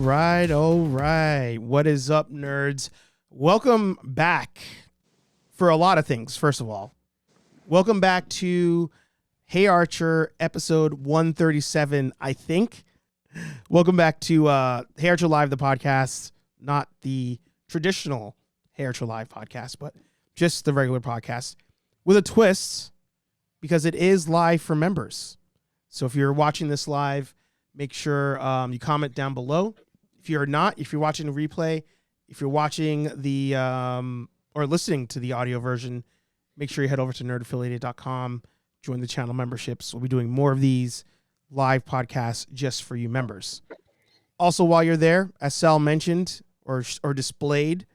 right. All right. What is up, nerds? Welcome back for a lot of things. First of all, welcome back to HeyArcher episode 137, I think. Welcome back to HeyArcher Live, the podcast, not the traditional HeyArcher Live podcast, but just the regular podcast with a twist because it is live for members. So if you're watching this live, make sure you comment down below. If you're not, if you're watching a replay, if you're watching the or listening to the audio version, make sure you head over to nerdaffiliated.com, join the channel memberships. We'll be doing more of these live podcasts just for you members. Also, while you're there, as Sal mentioned or displayed,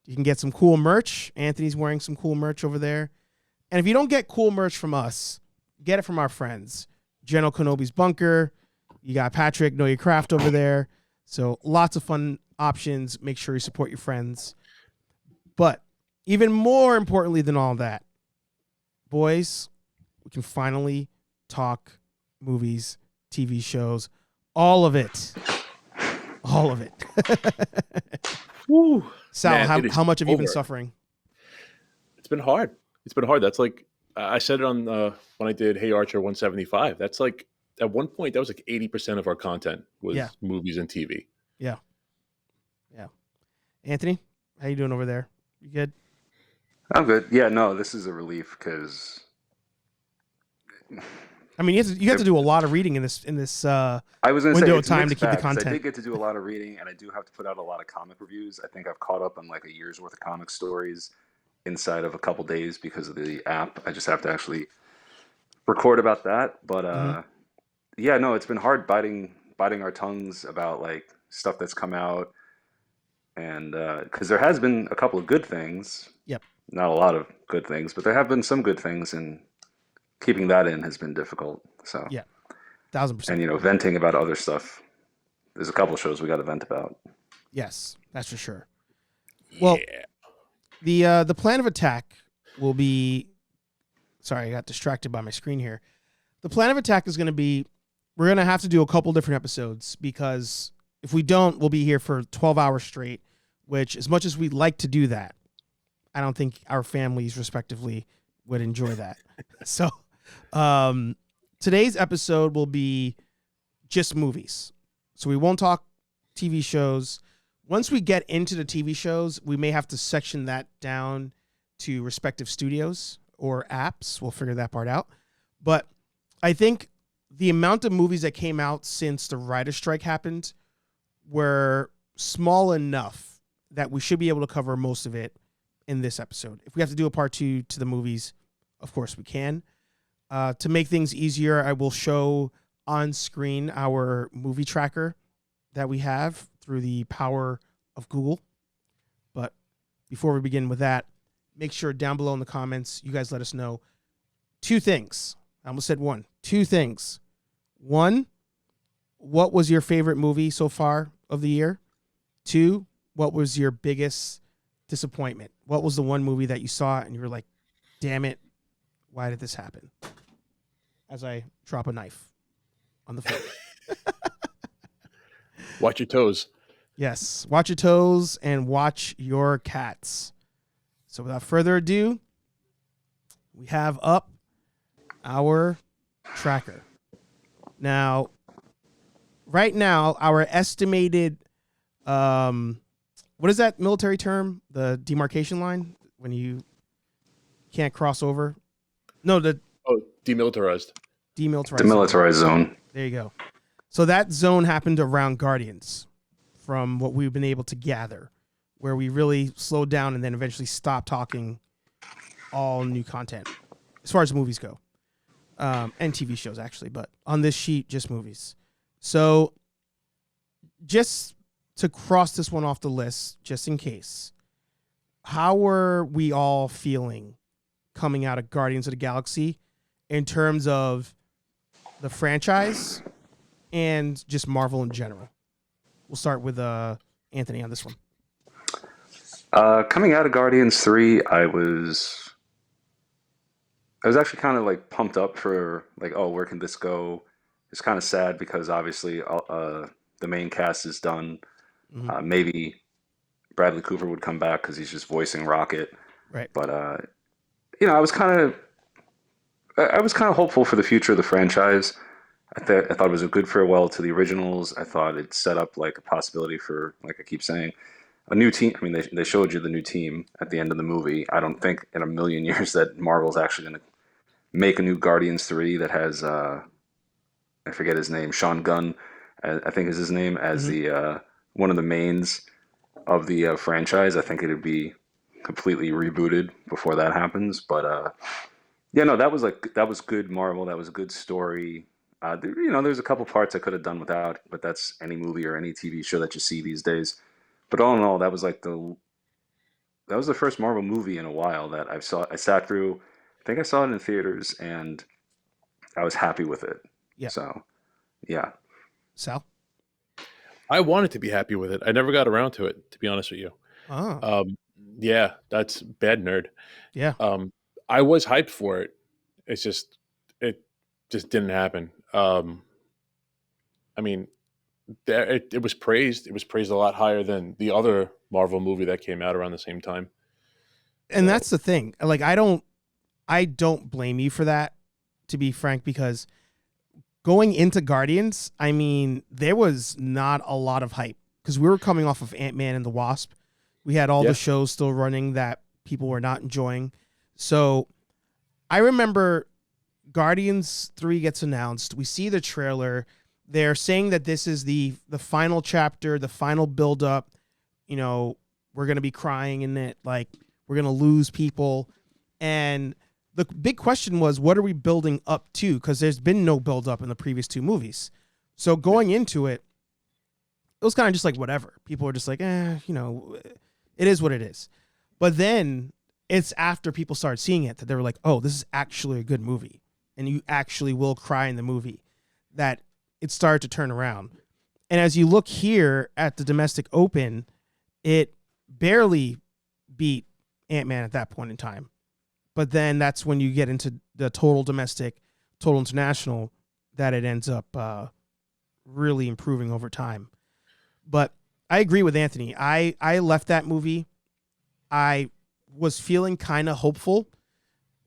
you can get some cool merch. Anthony's wearing some cool merch over there. And if you don't get cool merch from us, get it from our friends. General Kenobi's Bunker. You got Patrick, Know Your Craft over there. So lots of fun options. Make sure you support your friends. But even more importantly than all that, boys, we can finally talk movies, TV shows, all of it. All of it. Woo. Sal, Man, how much have you been suffering? It's been hard. It's been hard. That's like, I said it on when I did HeyArcher 175. That's like, at one point, that was like 80% of our content was movies and TV. Yeah. Yeah. Anthony, how you doing over there? You good? I'm good. Yeah, no, this is a relief because I mean, you have to do a lot of reading in this I was gonna window say of time to keep the content. I did get to do a lot of reading, and I do have to put out a lot of comic reviews. I think I've caught up on like a year's worth of comic stories inside of a couple days because of the app. I just have to actually record about that. But yeah, no, it's been hard biting our tongues about like stuff that's come out, and because there has been a couple of good things. Yep. Not a lot of good things, but there have been some good things, and keeping that in has been difficult. So yeah, 1000%. And venting about other stuff. There's a couple of shows we got to vent about. Yes, that's for sure. Well, the plan of attack will be. Sorry, I got distracted by my screen here. The plan of attack is going to be, we're going to have to do a couple different episodes because if we don't, we'll be here for 12 hours straight, which as much as we'd like to do that, I don't think our families respectively would enjoy that. So today's episode will be just movies. So we won't talk TV shows. Once we get into the TV shows, we may have to section that down to respective studios or apps. We'll figure that part out. But I think the amount of movies that came out since the writer's strike happened were small enough that we should be able to cover most of it in this episode. If we have to do a part 2 to the movies, of course we can. To make things easier, I will show on screen our movie tracker that we have through the power of Google. But before we begin with that, make sure down below in the comments, you guys let us know 2 things. I almost said 1. 2 things. 1, what was your favorite movie so far of the year? 2, what was your biggest disappointment? What was the one movie that you saw and you were like, damn it, why did this happen? As I drop a knife on the floor. Watch your toes. Yes, watch your toes and watch your cats. So without further ado, we have up our tracker. Now, right now, our estimated, what is that military term? The demarcation line when you can't cross over? No, Demilitarized. Demilitarized zone. There you go. So that zone happened around Guardians from what we've been able to gather, where we really slowed down and then eventually stopped talking all new content as far as movies go. And TV shows, actually. But on this sheet, just movies. So just to cross this one off the list, just in case, how were we all feeling coming out of Guardians of the Galaxy in terms of the franchise and just Marvel in general? We'll start with Anthony on this one. Coming out of Guardians 3, I was actually kind of like pumped up for like, oh, where can this go? It's kind of sad because obviously the main cast is done. Maybe Bradley Cooper would come back because he's just voicing Rocket. Right. But I was kind of hopeful for the future of the franchise. I thought it was a good farewell to the originals. I thought it set up like a possibility for, like I keep saying, a new team. I mean, they showed you the new team at the end of the movie. I don't think in a million years that Marvel's actually going to make a new Guardians 3 that has I forget his name, Sean Gunn, I think is his name, as the one of the mains of the franchise. I think it'd be completely rebooted before that happens. But no, that was good Marvel. That was a good story. There's a couple parts I could have done without, but that's any movie or any TV show that you see these days. But all in all, that was the first Marvel movie in a while that I sat through. I think I saw it in theaters, and I was happy with it. Yeah. So, yeah. Sal? I wanted to be happy with it. I never got around to it, to be honest with you. Oh. Yeah, that's bad nerd. Yeah. I was hyped for it. It just didn't happen. I mean, it was praised. It was praised a lot higher than the other Marvel movie that came out around the same time. And that's the thing. Like, I don't blame you for that, to be frank, because going into Guardians, I mean, there was not a lot of hype because we were coming off of Ant-Man and the Wasp. We had all the shows still running that people were not enjoying. So I remember Guardians 3 gets announced. We see the trailer. They're saying that this is the final chapter, the final build-up. You know, we're going to be crying in it. Like, we're going to lose people. And the big question was, what are we building up to? Because there's been no build-up in the previous two movies. So going into it, it was kind of just like whatever. People were just like, it is what it is. But then it's after people started seeing it that they were like, oh, this is actually a good movie. And you actually will cry in the movie, that it started to turn around. And as you look here at the domestic open, it barely beat Ant-Man at that point in time. But then that's when you get into the total domestic, total international, that it ends up really improving over time. But I agree with Anthony. I left that movie. I was feeling kind of hopeful.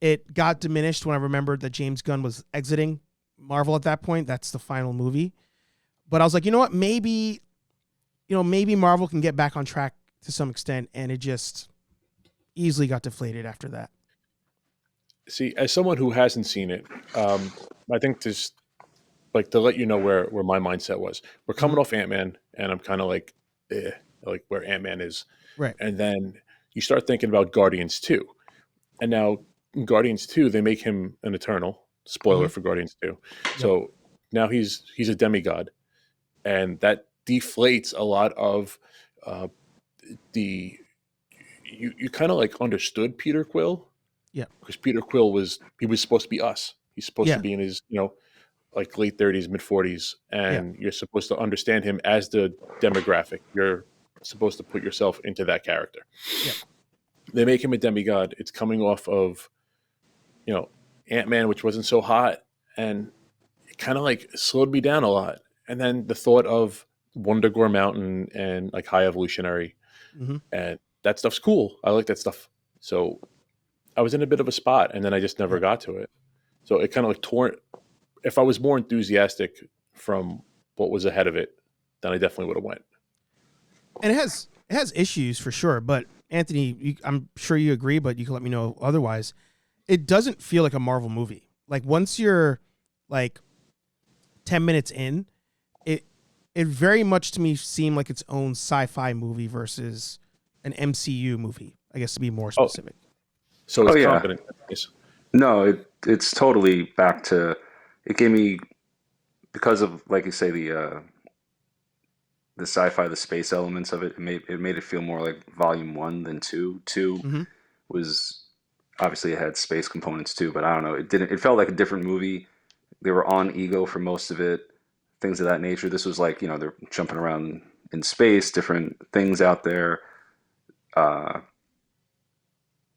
It got diminished when I remembered that James Gunn was exiting Marvel at that point. That's the final movie. But I was like, you know what? Maybe Marvel can get back on track to some extent. And it just easily got deflated after that. See, as someone who hasn't seen it, I think just like to let you know where my mindset was. We're coming off Ant-Man, and I'm kind of like where Ant-Man is. Right. And then you start thinking about Guardians 2. And now in Guardians 2, they make him an Eternal. Spoiler for Guardians 2. Yep. So now he's a demigod. And that deflates a lot of you kind of like understood Peter Quill. Yeah. Because Peter Quill was supposed to be us. He's supposed to be in his, like late 30s, mid 40s. And you're supposed to understand him as the demographic. You're supposed to put yourself into that character. Yeah. They make him a demigod. It's coming off of, Ant-Man, which wasn't so hot. And it kind of like slowed me down a lot. And then the thought of Wundagore Mountain and like High Evolutionary. And that stuff's cool. I like that stuff. So I was in a bit of a spot, and then I just never got to it. So it kind of like torn. If I was more enthusiastic from what was ahead of it, then I definitely would have went. And it has issues for sure. But Anthony, I'm sure you agree, but you can let me know otherwise. It doesn't feel like a Marvel movie. Like once you're like 10 minutes in, it very much to me seemed like its own sci-fi movie versus an MCU movie, I guess, to be more specific. So it's competent. No, it's totally back to, it gave me, because of, like you say, the sci-fi, the space elements of it, it made it feel more like volume 1 than 2. 2 was, obviously it had space components too, but I don't know, it felt like a different movie. They were on Ego for most of it, things of that nature. This was like, they're jumping around in space, different things out there.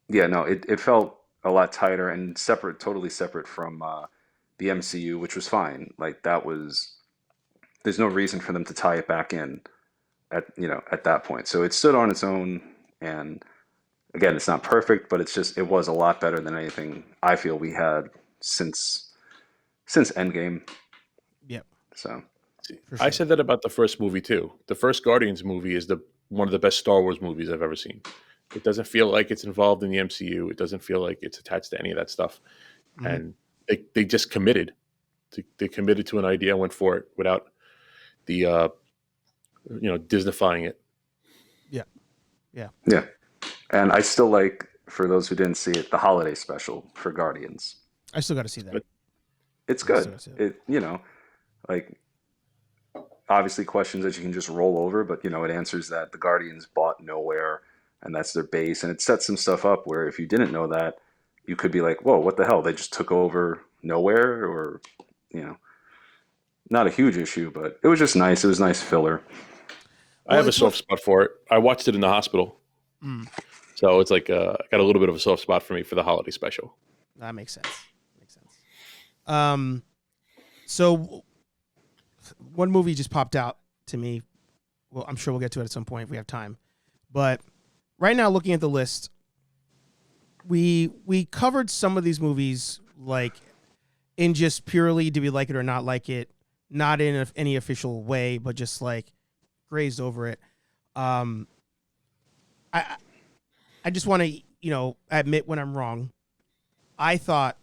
It felt a lot tighter and totally separate from the MCU, which was fine. Like there's no reason for them to tie it back in. at that point. So it stood on its own, and again, it's not perfect, but it was a lot better than anything I feel we had since Endgame. Yep. So For I sure. said that about the first movie too. The first Guardians movie is one of the best Star Wars movies I've ever seen. It doesn't feel like it's involved in the MCU. It doesn't feel like it's attached to any of that stuff. Mhm. And they just committed. They committed to an idea and went for it without the Disneyfying it. yeah, and I still like, for those who didn't see it, the holiday special for Guardians. I still got to see that. But It's I still good. gotta see that. It like obviously questions that you can just roll over, but it answers that the Guardians bought nowhere, and that's their base, and it sets some stuff up where if you didn't know that, you could be like, whoa, what the hell? They just took over nowhere, or not a huge issue, but it was just nice. It was nice filler. I have a it's soft spot for it. I watched it in the hospital. Mm, So it's like I got a little bit of a soft spot for me for the holiday special. that makes sense. So one movie just popped out to me. Well, I'm sure we'll get to it at some point if we have time. But right now, looking at the list, we covered some of these movies like in just purely do we like it or not like it, not in any official way, but just like grazed over it. I just want to admit when I'm wrong. I thought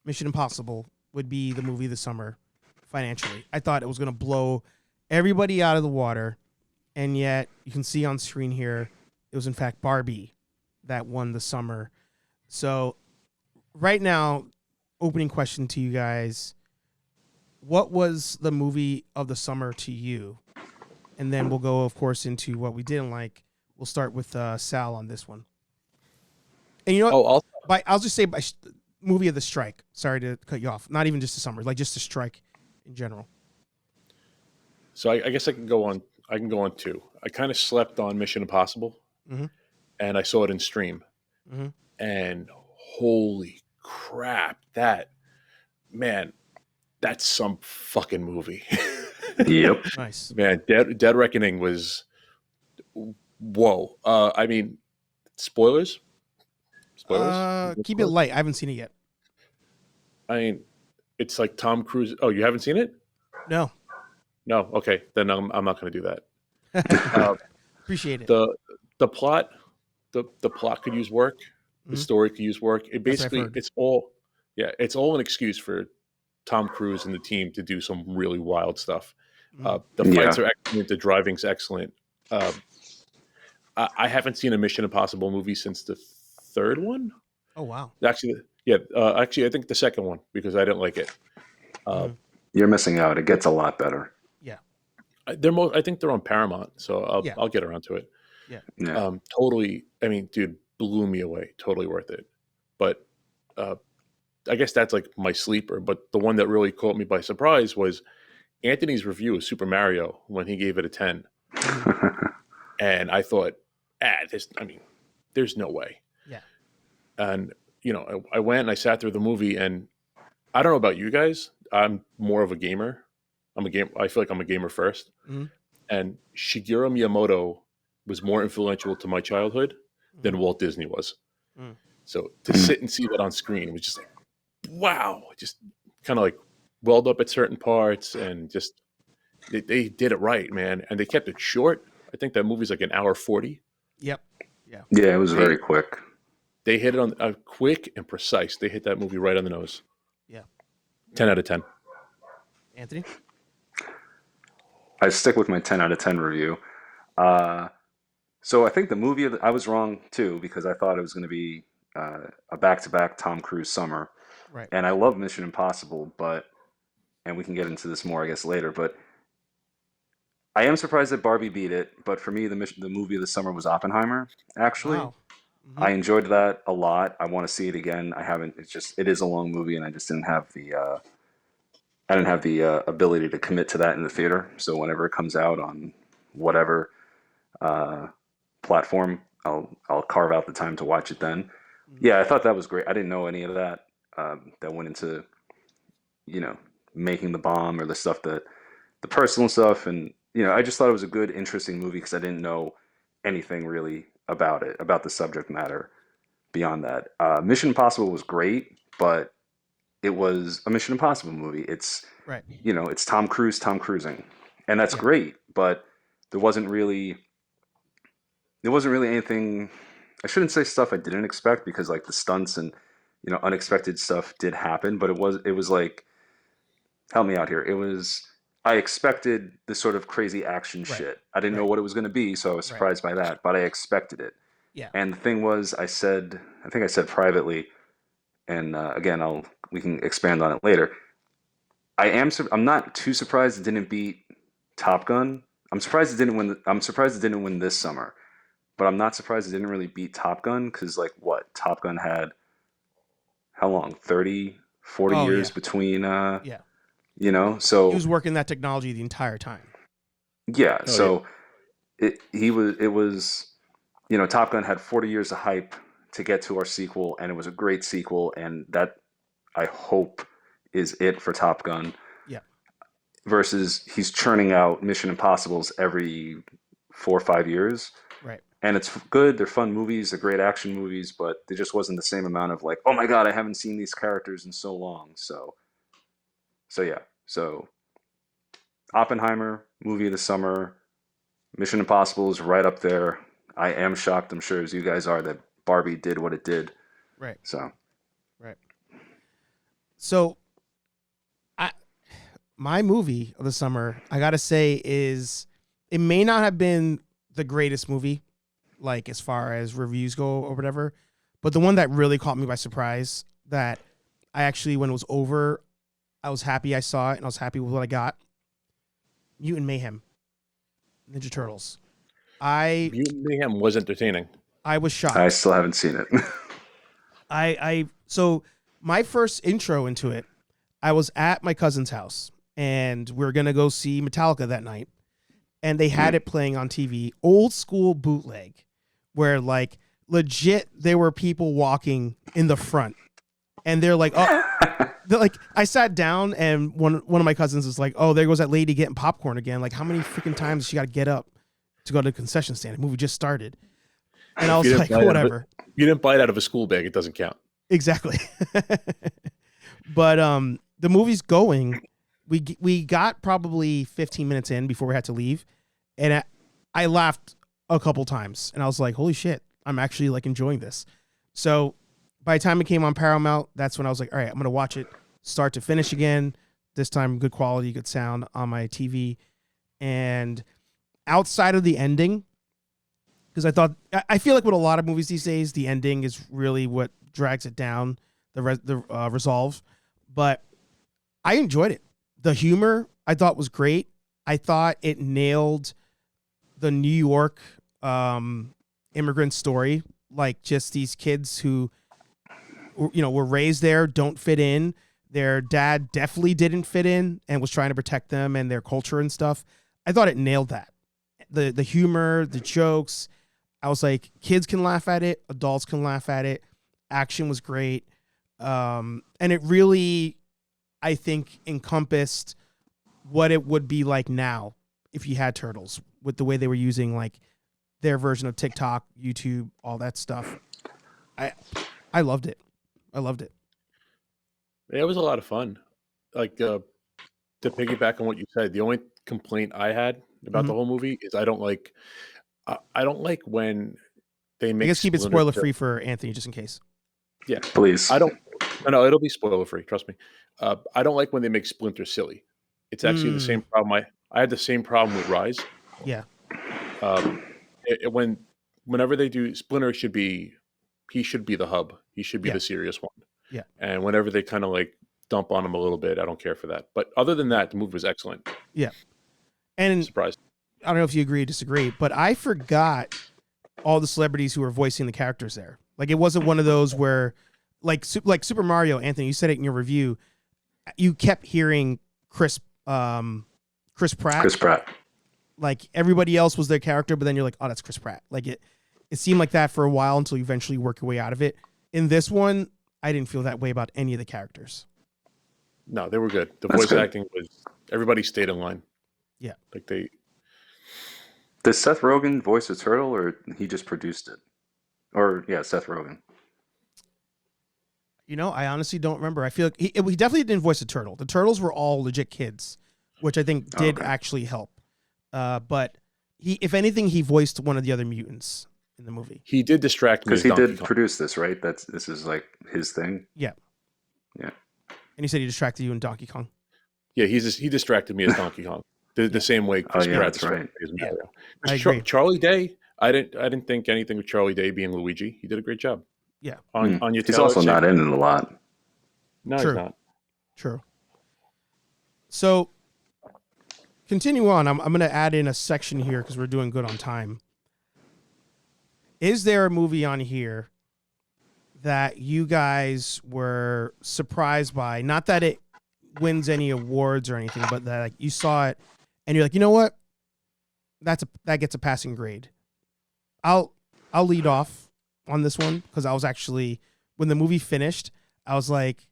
Mission Impossible would be the movie of the summer financially. I thought it was going to blow everybody out of the water, and yet you can see on screen here it was in fact Barbie that won the summer. So right now, opening question to you guys, what was the movie of the summer to you? And then we'll go, of course, into what we didn't like. We'll start with Sal on this one. And you know what? I'll just say movie of the strike. Sorry to cut you off. Not even just the summer, like just the strike in general. So I guess I can go on. I can go on two. I kind of slept on Mission Impossible, Mhm. and I saw it in stream. Mhm. And holy crap, that's some fucking movie. Yep. Nice. Man, Dead Reckoning was whoa. I mean, spoilers. Keep it light. I haven't seen it yet. I mean, it's like Tom Cruise. Oh, you haven't seen it? No. No. Okay, then I'm not going to do that. Appreciate it. The plot, the plot could use work. The Mhm. story could use work. It That's what I've basically, heard. it's all an excuse for Tom Cruise and the team to do some really wild stuff. Mhm. The fights are excellent. The driving's excellent. I haven't seen a Mission Impossible movie since the third one. Oh wow. Actually, yeah. Actually, I think the second one because I didn't like it. Mhm. You're missing out. It gets a lot better. Yeah. I think they're on Paramount, so Yeah. I'll get around to it. Yeah. Totally. I mean, dude, blew me away. Totally worth it. But I guess that's like my sleeper. But the one that really caught me by surprise was Anthony's review of Super Mario when he gave it a 10. And I thought, there's no way. Yeah. And, I went and I sat through the movie, and I don't know about you guys. I'm more of a gamer. I feel like I'm a gamer first. Mhm. And Shigeru Miyamoto was more influential to my childhood than Walt Disney was. Mm. So to sit and see that on screen was just like, wow, just kind of like welled up at certain parts, and just they did it right, man. And they kept it short. I think that movie's like an hour 40. Yep. Yeah, it was very quick. They hit it on quick and precise. They hit that movie right on the nose. Yeah. 10 out of 10. Anthony? I stick with my 10 out of 10 review. So I think the movie, I was wrong too, because I thought it was going to be a back-to-back Tom Cruise summer. Right. And I love Mission Impossible, and we can get into this more, I guess, later, but I am surprised that Barbie beat it. But for me, the movie of the summer was Oppenheimer, actually. Wow. Mhm. I enjoyed that a lot. I want to see it again. I haven't. It is a long movie, and I just didn't have the ability to commit to that in the theater. So whenever it comes out on whatever platform, I'll carve out the time to watch it then. Yeah, I thought that was great. I didn't know any of that that went into making the bomb, or the stuff, that the personal stuff, and I just thought it was a good, interesting movie because I didn't know anything really about it, about the subject matter beyond that. Mission Impossible was great, but it was a Mission Impossible movie. It's, Right. it's Tom Cruise, Tom Cruising, and that's Yeah. great. But there wasn't really, anything. I shouldn't say stuff I didn't expect because like the stunts and unexpected stuff did happen. But it was like, help me out here. I expected this sort of crazy action Right. shit. I didn't know Right. what it was going to be, so I was Right. surprised by that. But I expected it. Yeah. And the thing was, I think I said privately, and again, we can expand on it later. I'm not too surprised it didn't beat Top Gun. I'm surprised it didn't win. I'm surprised it didn't win this summer, but I'm not surprised it didn't really beat Top Gun because like what Top Gun had how long 30, 40 Oh, years yeah. between Yeah. He so was working that technology the entire time. yeah, Oh, so it was Top Gun had 40 years of hype to get to our sequel, and it was a great sequel, and that I hope is it for Top Gun. Yeah. Versus he's churning out Mission Impossibles every 4 or 5 years. Right. And it's good. They're fun movies. They're great action movies, but there just wasn't the same amount of like, oh my God, I haven't seen these characters in so long. So yeah. So Oppenheimer, movie of the summer. Mission Impossible is right up there. I am shocked, I'm sure as you guys are, that Barbie did what it did. Right. So Right. So my movie of the summer, I gotta say, it may not have been the greatest movie, like as far as reviews go or whatever, but the one that really caught me by surprise, that I actually, when it was over, I was happy I saw it and I was happy with what I got. Mutant Mayhem, Ninja Turtles. Mutant Mayhem was entertaining. I was shocked. I still haven't seen it. So my first intro into it, I was at my cousin's house and we were going to go see Metallica that night. And they had it playing on TV, old school bootleg, where like legit, there were people walking in the front and they're like, I sat down and one of my cousins was like, oh, there goes that lady getting popcorn again. Like how many freaking times does she got to get up to go to the concession stand? The movie just started. And I was like, whatever. You didn't buy it out of a school bag. It doesn't count. Exactly. But the movie's going. We got probably 15 minutes in before we had to leave, and I laughed a couple times, and I was like, "Holy shit, I'm actually like enjoying this." So by the time it came on Paramount, that's when I was like, "All right, I'm gonna watch it start to finish again. This time, good quality, good sound on my TV." And outside of the ending, because I feel like with a lot of movies these days, the ending is really what drags it down, the resolve. But I enjoyed it. The humor I thought was great. I thought it nailed the New York immigrant story, like just these kids who, were raised there, don't fit in. Their dad definitely didn't fit in and was trying to protect them and their culture and stuff. I thought it nailed that. The humor, the jokes. I was like, kids can laugh at it, adults can laugh at it. Action was great. And it really, I think, encompassed what it would be like now if you had turtles, with the way they were using like their version of TikTok, YouTube, all that stuff. I loved it. I loved it. It was a lot of fun. Like to piggyback on what you said, the only complaint I had about the whole movie is I don't like when they make. I guess keep it spoiler free for Anthony, just in case. Yeah, Please. No, it'll be spoiler free. Trust me. I don't like when they make Splinter silly. It's actually the same problem. I had the same problem with Rise. Yeah. Whenever they do Splinter, he should be the hub. He should be the serious one. Yeah. And whenever they kind of like dump on him a little bit, I don't care for that. But other than that, the movie was excellent. Yeah. And Surprised. I don't know if you agree or disagree, but I forgot all the celebrities who were voicing the characters there. Like it wasn't one of those where like Super Mario, Anthony, you said it in your review, you kept hearing Chris Pratt. Chris Pratt. Like everybody else was their character, but then you're like, oh, that's Chris Pratt. Like it seemed like that for a while until you eventually work your way out of it. In this one, I didn't feel that way about any of the characters. No, they were good. The That's voice good. acting was, everybody stayed in line. Yeah. Like Does Seth Rogen voice a turtle, or he just produced it? Or yeah, Seth Rogen. I honestly don't remember. I feel like he definitely didn't voice a turtle. The turtles were all legit kids, which I think did actually help. But if anything, he voiced one of the other mutants in the movie. He did distract me because he Donkey did Kong. produce this, right? This is like his thing. Yeah. Yeah. And he said he distracted you in Donkey Kong. Yeah, he distracted me as Donkey Kong. The same way Chris Pratt that's distracted right. me as Mario. I agree. Charlie Day, I didn't think anything with Charlie Day being Luigi. He did a great job. Yeah. On your He's also not in it a lot. No, True. he's not. True. So, continue on. I'm going to add in a section here because we're doing good on time. Is there a movie on here that you guys were surprised by? Not that it wins any awards or anything, but that you saw it and you're like, you know what? That gets a passing grade. I'll lead off on this one because I was actually, when the movie finished, I was like,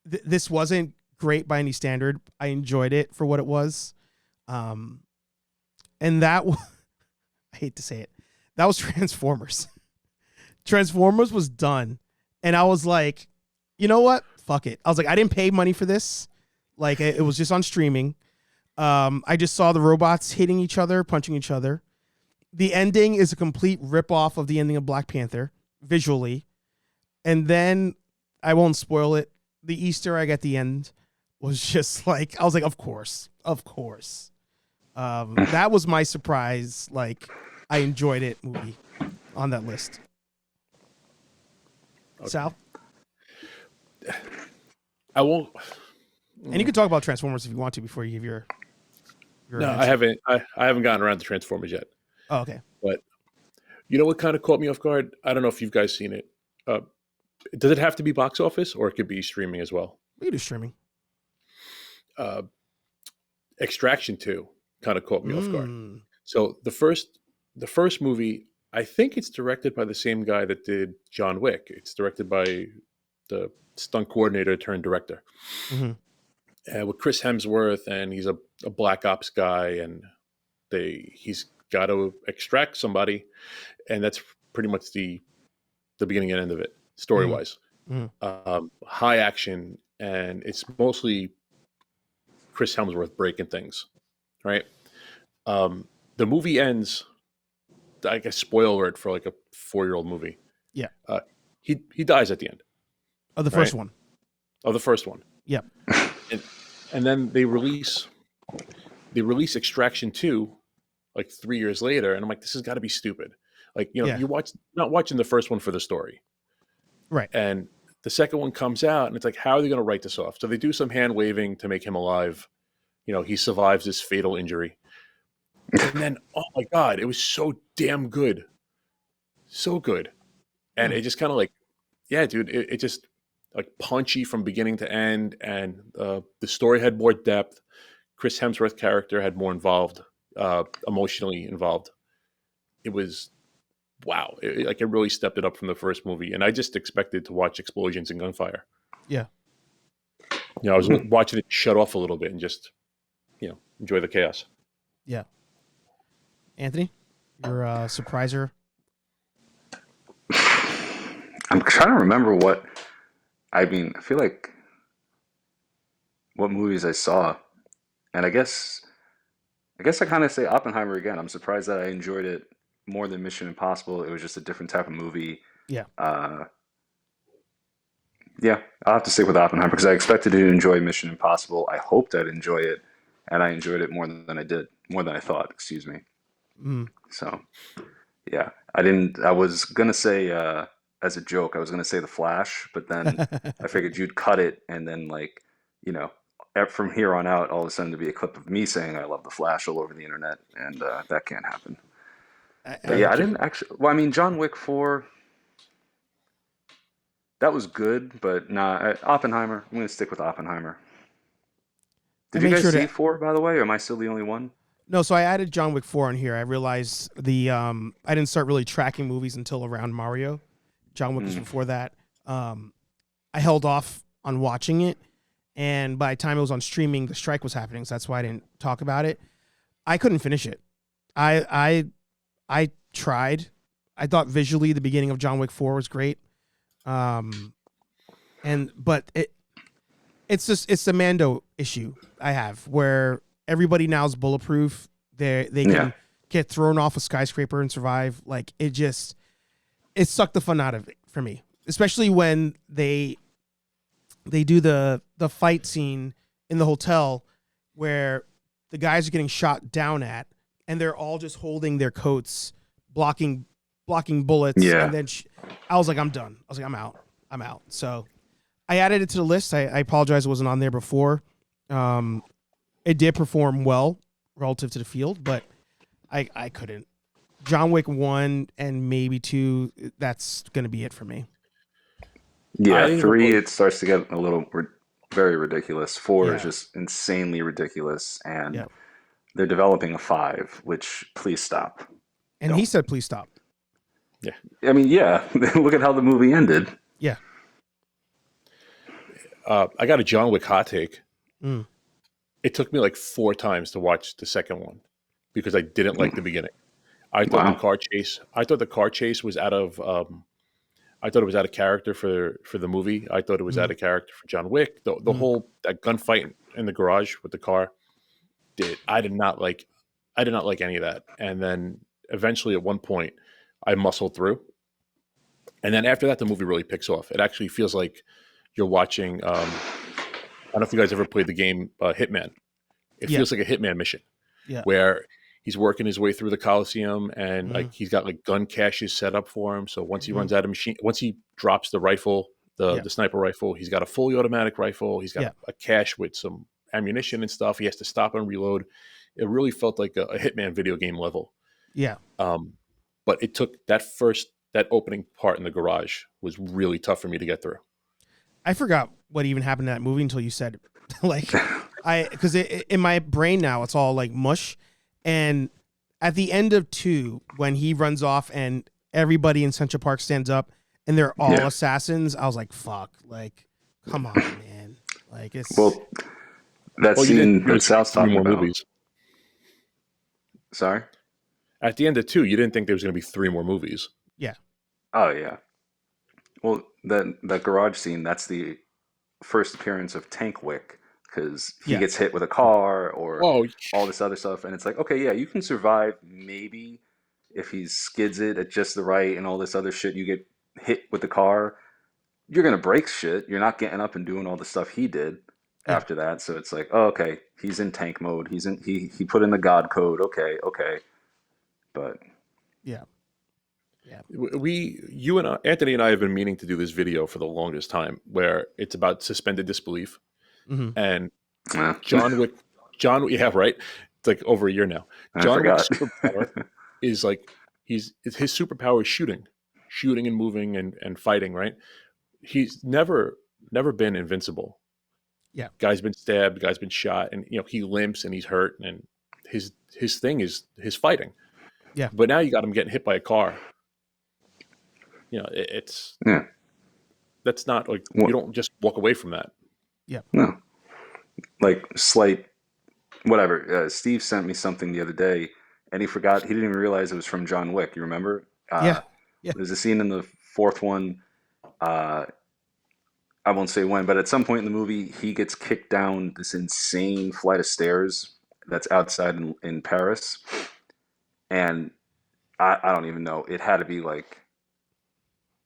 this wasn't great by any standard. I enjoyed it for what it was. And that, I hate to say it, that was Transformers. Transformers was done. And I was like, you know what? Fuck it. I was like, I didn't pay money for this. Like, it was just on streaming. I just saw the robots hitting each other, punching each other. The ending is a complete ripoff of the ending of Black Panther, visually. And then, I won't spoil it, the Easter egg at the end was just like, I was like, of course. That was my surprise. Like, I enjoyed it movie on that list. Okay. Sal? I won't. And you can talk about Transformers if you want to before you give your No, answer. I haven't gotten around to Transformers yet. Oh, okay. But you know what kind of caught me off guard? I don't know if you guys seen it. Does it have to be box office or it could be streaming as well? We can do streaming. Extraction 2 kind of caught me off guard. So the first movie, I think it's directed by the same guy that did John Wick. It's directed by the stunt coordinator turned director. With Chris Hemsworth, and he's a black ops guy, and he's got to extract somebody, and that's pretty much the beginning and end of it, story wise. High action, and it's mostly Chris Hemsworth breaking things, right? The movie ends, I guess, spoiler alert for like a 4-year-old movie. Yeah. He dies at the end. Of the first one. Of the first one. Yep. And then they release Extraction 2 like 3 years later, and I'm like, this has got to be stupid. Like, you're not watching the first one for the story. Right. And the second one comes out, and it's like, how are they going to write this off? So they do some hand waving to make him alive. He survives this fatal injury. And then, oh my God, it was so damn good. So good. And it just kind of like, yeah, dude, it just like punchy from beginning to end. And the story had more depth. Chris Hemsworth character had more involved, emotionally involved. It was, wow. It really stepped it up from the first movie. And I just expected to watch explosions and gunfire. Yeah. I was watching it shut off a little bit and just, enjoy the chaos. Yeah. Anthony, you're a surpriser. I'm trying to remember I feel like what movies I saw. And I guess I kind of say Oppenheimer again. I'm surprised that I enjoyed it more than Mission Impossible. It was just a different type of movie. Yeah. Yeah, I'll have to stick with Oppenheimer because I expected to enjoy Mission Impossible. I hoped I'd enjoy it, and I enjoyed it more than I thought, excuse me. So, yeah, I was going to say, as a joke, I was going to say The Flash, but then I figured you'd cut it, and then from here on out, all of a sudden to be a clip of me saying I love The Flash all over the internet, and that can't happen. But yeah, I didn't actually. Well, John Wick 4, that was good, but nah. Oppenheimer. I'm going to stick with Oppenheimer. Did you guys see 4, by the way, or am I still the only one? No, so I added John Wick 4 on here. I realized I didn't start really tracking movies until around Mario. John Wick was before that. I held off on watching it, and by the time it was on streaming, the strike was happening, so that's why I didn't talk about it. I couldn't finish it. I tried. I thought visually the beginning of John Wick 4 was great. But it's the Mando issue I have where everybody now is bulletproof. They can get thrown off a skyscraper and survive. Like it sucked the fun out of it for me, especially when they do the fight scene in the hotel where the guys are getting shot down at, and they're all just holding their coats, blocking bullets. Yeah. And then I was like, I'm done. I was like, I'm out. So I added it to the list. I apologize it wasn't on there before. It did perform well relative to the field, but I couldn't. John Wick 1 and maybe 2, that's going to be it for me. Yeah, 3, it starts to get a little very ridiculous. 4 is just insanely ridiculous. And they're developing a 5, which please stop. And he said, please stop. Yeah. I mean, yeah. Look at how the movie ended. Yeah. I got a John Wick hot take. Mm. It took me like 4 times to watch the second one because I didn't like the beginning. I thought the car chase was out of I thought it was out of character for the movie. I thought it was out of character for John Wick. The whole that gunfight in the garage with the car, I did not like any of that. And then eventually at one point I muscled through. And then after that the movie really picks off. It actually feels like you're watching I don't know if you guys ever played the game Hitman. It feels like a Hitman mission where he's working his way through the Coliseum and like he's got like gun caches set up for him. So once he runs out of once he drops the rifle, the sniper rifle, he's got a fully automatic rifle. He's got a cache with some ammunition and stuff. He has to stop and reload. It really felt like a Hitman video game level. Yeah. But it took that opening part in the garage was really tough for me to get through. I forgot what even happened in that movie until you said like because in my brain now it's all like mush. And at the end of 2, when he runs off and everybody in Central Park stands up and they're all assassins, I was like, fuck, like, come on, man. Like it's that scene that Sal's talking about. Movies. Sorry? At the end of 2, you didn't think there was going to be 3 more movies. Yeah. Oh yeah. Well, that garage scene, that's the first appearance of Tank Wick. Because he gets hit with a car or all this other stuff. And it's like, okay, yeah, you can survive maybe if he skids it at just the right and all this other shit. You get hit with the car, you're going to break shit. You're not getting up and doing all the stuff he did after that. So it's like, oh, okay, he's in tank mode. He put in the God code. Okay. But yeah. You and Anthony and I have been meaning to do this video for the longest time where it's about suspended disbelief. Mm-hmm. And John Wick, yeah, right. It's like over a year now. John Wick's superpower is like his superpower is shooting and moving and fighting. Right. He's never been invincible. Yeah. Guy's been stabbed. Guy's been shot, and he limps and he's hurt. And his thing is his fighting. Yeah. But now you got him getting hit by a car. That's not like you don't just walk away from that. Yeah. No. Like slight, whatever. Steve sent me something the other day, and he didn't even realize it was from John Wick. You remember? Yeah. There's a scene in the 4th one. I won't say when, but at some point in the movie, he gets kicked down this insane flight of stairs that's outside in Paris, and I don't even know. It had to be like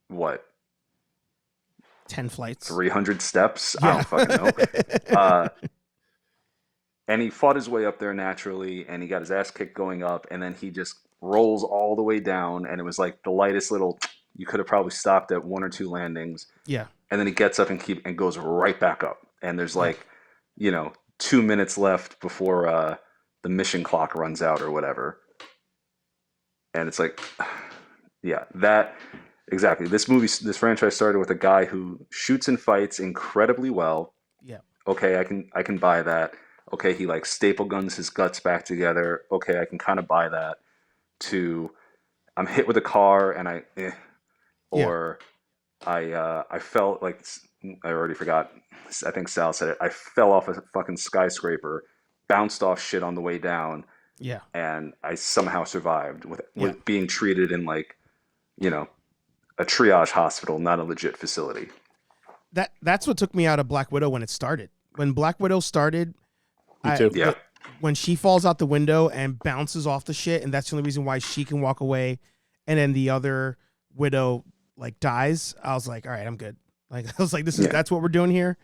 what? 10 flights, 300 steps. I don't fucking know. And he fought his way up there naturally, and he got his ass kicked going up, and then he just rolls all the way down, and it was like the lightest little. You could have probably stopped at 1 or 2 landings. Yeah. And then he gets up and goes right back up, and there's like, 2 minutes left before the mission clock runs out or whatever. And it's like, yeah, that. Exactly. This franchise started with a guy who shoots and fights incredibly well. Yeah. Okay, I can buy that. Okay, he like staple guns his guts back together. Okay, I can kind of buy that. To, I'm hit with a car and I felt like I already forgot. I think Sal said it. I fell off a fucking skyscraper, bounced off shit on the way down, Yeah. and I somehow survived with being treated in like, you know, a triage hospital, not a legit facility. That's what took me out of Black Widow when it started. When Black Widow started, Me too. Yeah. when she falls out the window and bounces off the shit, and that's the only reason why she can walk away, and then the other Widow like dies, I was like, all right, I'm good. Like I was like, that's what we're doing here.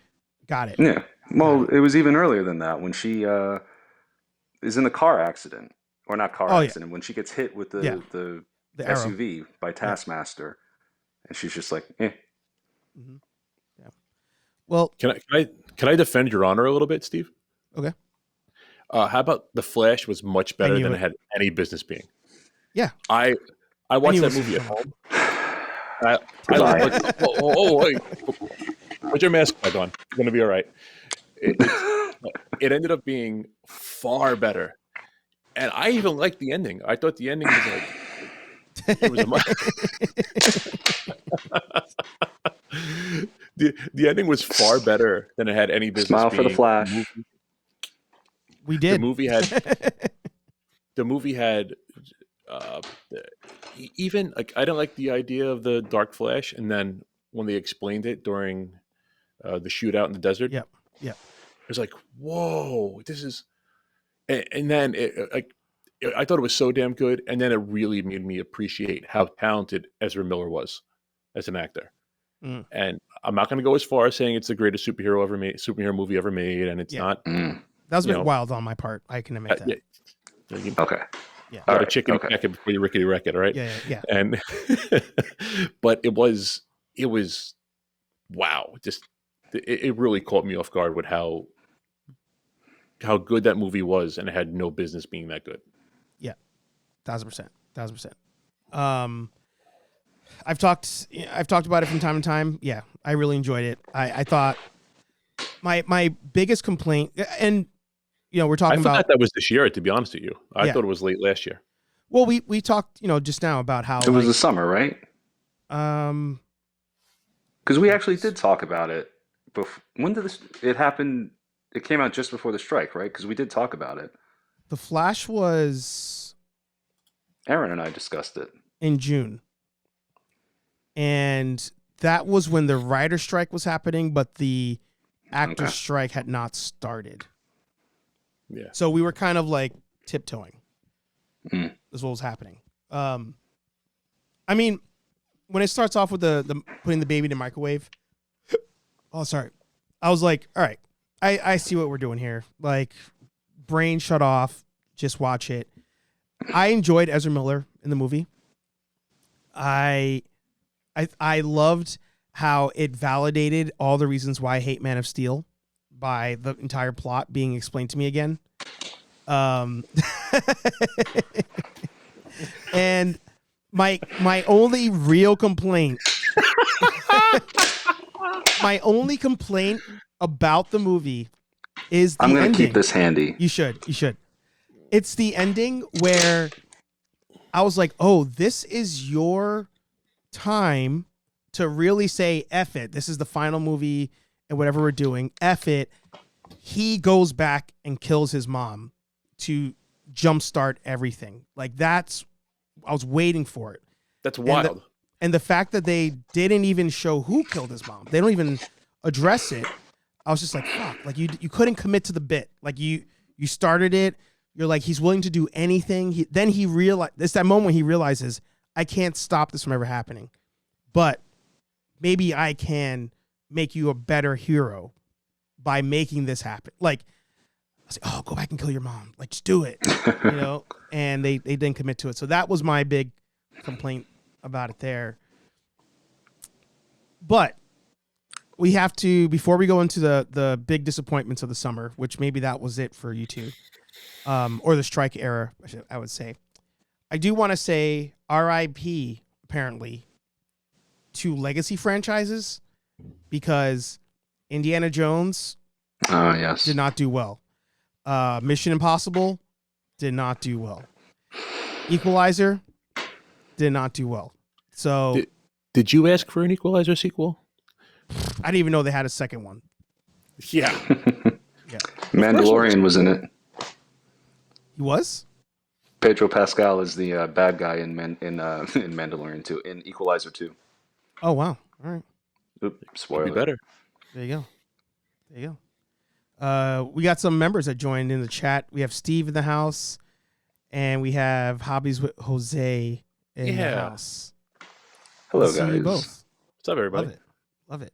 Got it. Yeah. Well, it was even earlier than that when she is in the car accident, or not car accident, when she gets hit with the SUV by Taskmaster, and she's just like, eh. Mm-hmm. Yeah. Well, can I defend Your Honor a little bit, Steve? Okay. How about The Flash was much better than it had any business being? Yeah. I watched that movie at home. Wait. Put your mask back on. You're going to be all right. It ended up being far better. And I even liked the ending. I thought the ending was like... It was the ending was far better than it had any business Smile being. for the Flash. We did. The movie had even like I don't like the idea of the Dark Flash, and then when they explained it during the shootout in the desert, it was like, whoa, this is, and then I thought it was so damn good, and then it really made me appreciate how talented Ezra Miller was as an actor. Mm. And I'm not going to go as far as saying it's the greatest superhero movie ever made, and it's not. That was a bit wild on my part. I can admit that. Okay. Yeah. Got a chicken packet before you rickety wreck it, all right? Yeah. And but it was wow. Just it really caught me off guard with how good that movie was, and it had no business being that good. Yeah. 1,000%. I've talked about it from time to time. Yeah, I really enjoyed it. I thought my biggest complaint, and we're talking about. I thought that was this year. To be honest with you, I thought it was late last year. Well, we talked just now about how it was the summer, right? Because we actually did talk about it. When did it happen? It came out just before the strike, right? Because we did talk about it. The Flash was. Aaron and I discussed it in June. And that was when the writer strike was happening, but the actor strike had not started. Yeah. So we were kind of like tiptoeing. Mm. Is what was happening. I mean, when it starts off with the putting the baby in the microwave. Oh, sorry. I was like, all right, I see what we're doing here. Like, brain shut off. Just watch it. I enjoyed Ezra Miller in the movie. I loved how it validated all the reasons why I hate Man of Steel by the entire plot being explained to me again. And my only real complaint about the movie is the ending. I'm going to keep this handy. You should. It's the ending where I was like, oh, this is your time to really say F it. This is the final movie and whatever we're doing. F it. He goes back and kills his mom to jumpstart everything. Like I was waiting for it. That's wild. And the fact that they didn't even show who killed his mom. They don't even address it. I was just like, fuck. Like you couldn't commit to the bit. Like you started it. You're like, he's willing to do anything. Then he realized, it's that moment when he realizes, I can't stop this from ever happening. But maybe I can make you a better hero by making this happen. Like, I was like, oh, go back and kill your mom. Like, just do it. And they didn't commit to it. So that was my big complaint about it there. But we have to, before we go into the big disappointments of the summer, which maybe that was it for you two, or the strike era, I would say. I do want to say RIP, apparently, to legacy franchises, because Indiana Jones did not do well. Mission Impossible did not do well. Equalizer did not do well. So, did you ask for an Equalizer sequel? I didn't even know they had a second one. Yeah. Mandalorian was in it. He was? Pedro Pascal is the bad guy in in Mandalorian too, in Equalizer 2. Oh wow! All right, Oop, Could be spoiler. better. there you go. There you go. We got some members that joined in the chat. We have Steve in the house, and we have Hobbies with Jose in the Yeah. house. Hello, Good to see you guys. both. What's up, everybody? Love it.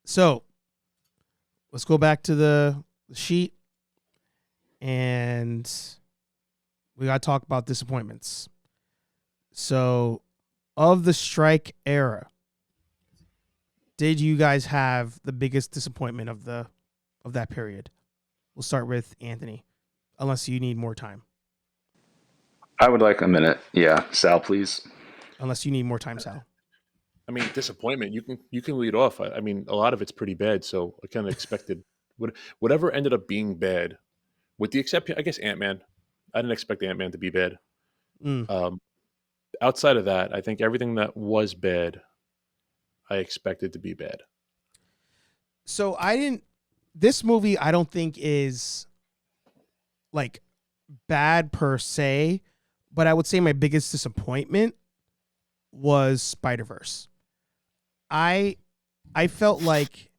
So let's go back to the sheet, and we got to talk about disappointments. So, of the strike era, did you guys have the biggest disappointment of that period? We'll start with Anthony, unless you need more time. I would like a minute. Yeah, Sal, please. Unless you need more time, Sal. I mean, disappointment. You can lead off. I mean, a lot of it's pretty bad. So I kind of expected whatever ended up being bad, with the exception, I guess, Ant-Man. I didn't expect Ant-Man to be bad. Outside of that, I think everything that was bad, I expected to be bad. So this movie I don't think is like bad per se, but I would say my biggest disappointment was Spider-Verse. I felt like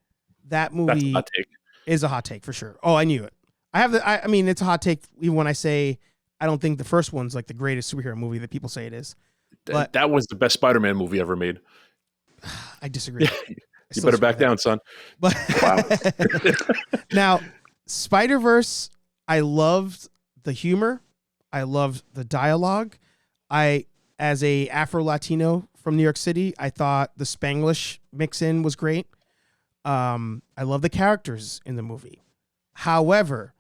that That's a movie hot take. is a hot take for sure. Oh, I knew it. I mean, it's a hot take even when I say I don't think the first one's like the greatest superhero movie that people say it is. But That was the best Spider-Man movie ever made. I disagree. You better back down, son. But Wow. now, Spider-Verse, I loved the humor. I loved the dialogue. As a Afro-Latino from New York City, I thought the Spanglish mix-in was great. I love the characters in the movie. However,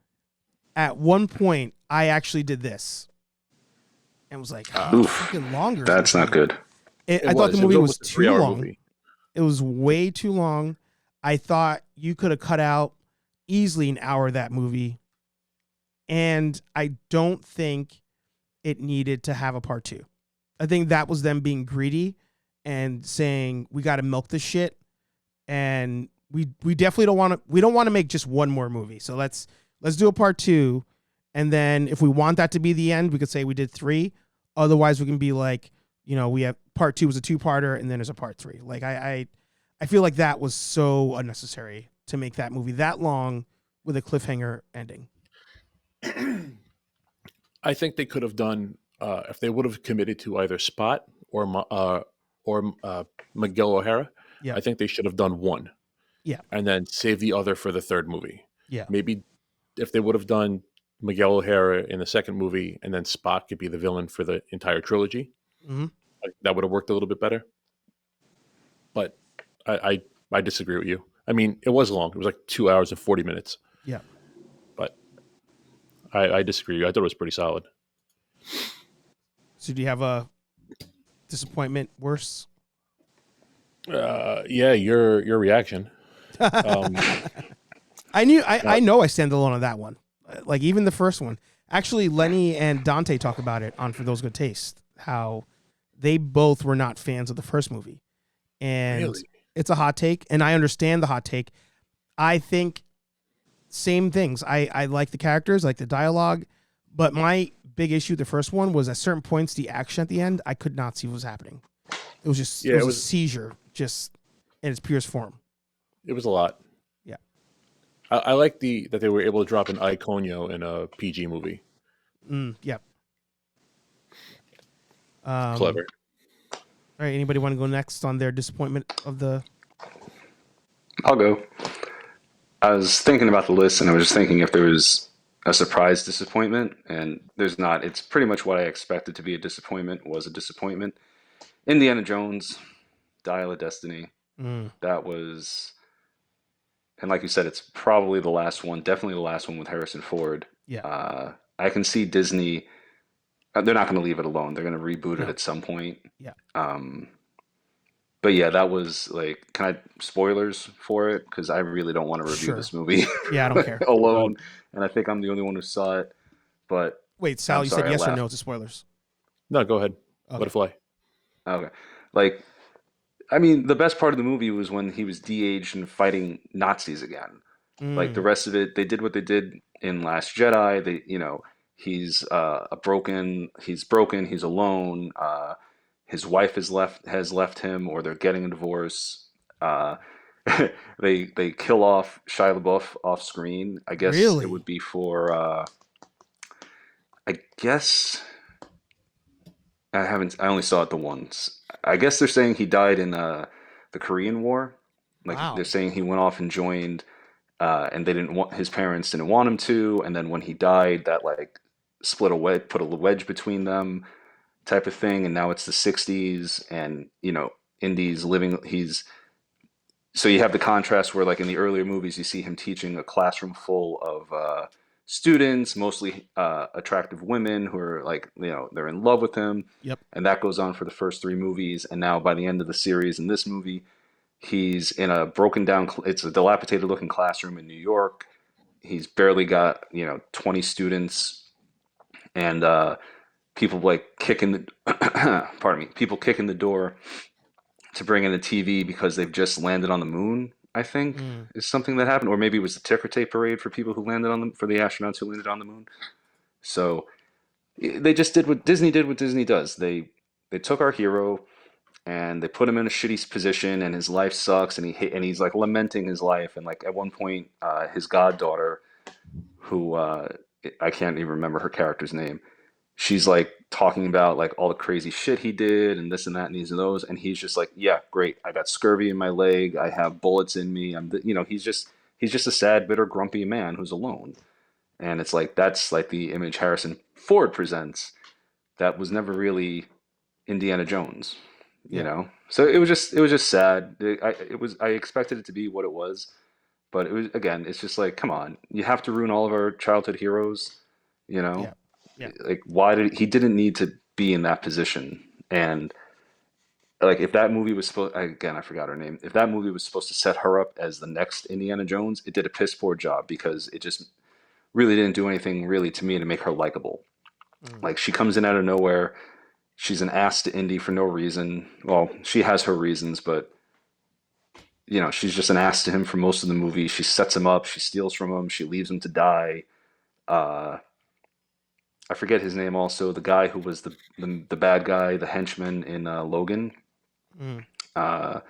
at one point, I actually did this and was like, Oof. fucking longer. That's not good. I thought the movie was almost a too 3-hour long. movie. It was way too long. I thought you could have cut out easily an hour of that movie. And I don't think it needed to have a part 2. I think that was them being greedy and saying, we got to milk this shit. And we definitely don't want to make just one more movie. So let's do a part 2. And then if we want that to be the end, we could say we did 3. Otherwise we can be like, we have part 2 was a 2-parter and then there's a part 3. Like I feel like that was so unnecessary to make that movie that long with a cliffhanger ending. I think they could have done if they would have committed to either Spot or Miguel O'Hara. Yeah. I think they should have done one. Yeah. And then save the other for the third movie. Yeah. Maybe if they would have done Miguel O'Hara in the second movie and then Spot could be the villain for the entire trilogy, that would have worked a little bit better. But I disagree with you. I mean, it was long. It was like 2 hours and 40 minutes. Yeah. But I disagree. I thought it was pretty solid. So do you have a disappointment worse? Yeah, your reaction. I know I stand alone on that one. Like even the first one. Actually, Lenny and Dante talk about it on For Those Good Taste, how they both were not fans of the first movie. And Really? It's a hot take, and I understand the hot take. I think same things. I like the characters, like the dialogue, but my big issue with the first one was at certain points, the action at the end, I could not see what was happening. It was just it was a seizure, just in its purest form. It was a lot. Yeah. I like that they were able to drop an Iconio in a PG movie. Yep. Clever. All right, anybody want to go next on their disappointment of the... I'll go. I was thinking about the list, and I was just thinking if there was a surprise disappointment, and there's not. It's pretty much what I expected to be a disappointment was a disappointment. Indiana Jones, Dial of Destiny. That was... And like you said, it's probably the last one, definitely the last one with Harrison Ford. Yeah. I can see Disney... They're not going to leave it alone. They're going to reboot it at some point. Yeah. But yeah, that was like, can I spoilers for it? Because I really don't want to review this movie. Yeah, I don't care. alone. And I think I'm the only one who saw it. But wait, Sal, you said yes or no to spoilers? No, go ahead. Okay. Butterfly. Okay. Like, I mean, the best part of the movie was when he was de-aged and fighting Nazis again. Like the rest of it, they did what they did in Last Jedi. He's he's broken, he's alone. His wife has left him, or they're getting a divorce. Uh, they kill off Shia LaBeouf off screen. I guess it Really? would be for I guess I only saw it the once. I guess they're saying he died in the Korean War. Like they're Wow. saying he went off and joined, and they didn't want his parents didn't want him to, and then when he died, that like split a wedge, put a wedge between them, type of thing. And now it's the '60s, and Indy's living. He's so you have the contrast where, like in the earlier movies, you see him teaching a classroom full of students, mostly attractive women who are like, they're in love with him. Yep. And that goes on for the first three movies. And now by the end of the series, in this movie, he's in a broken down, it's a dilapidated looking classroom in New York. He's barely got, 20 students, and people like kicking the, pardon me, people kicking the door to bring in a TV because they've just landed on the moon. I think Mm. is something that happened, or maybe it was the ticker tape parade for people who landed on the for the astronauts who landed on the moon. So they just did what Disney did. What Disney does. They took our hero and they put him in a shitty position, and his life sucks, and he's like lamenting his life, and like at one point, his goddaughter, who I can't even remember her character's name, she's like talking about like all the crazy shit he did and this and that and these and those, and he's just like, yeah, great, I got scurvy in my leg, I have bullets in me, he's just a sad, bitter, grumpy man who's alone. And it's like that's like the image Harrison Ford presents that was never really Indiana Jones, Yeah. So it was just sad. I expected it to be what it was, but it was, again, it's just like, come on, you have to ruin all of our childhood heroes, you know Yeah. Yeah. like, why did he didn't need to be in that position. And like, if that movie was supposed, again, I forgot her name, if that movie was supposed to set her up as the next Indiana Jones, it did a piss poor job, because it just really didn't do anything really to me to make her likable. Mm. Like, she comes in out of nowhere, she's an ass to Indy for no reason. Well, she has her reasons, but she's just an ass to him for most of the movie. She sets him up, she steals from him, she leaves him to die. uh I forget his name also, the guy who was the bad guy, the henchman in Logan. Mm. Uh,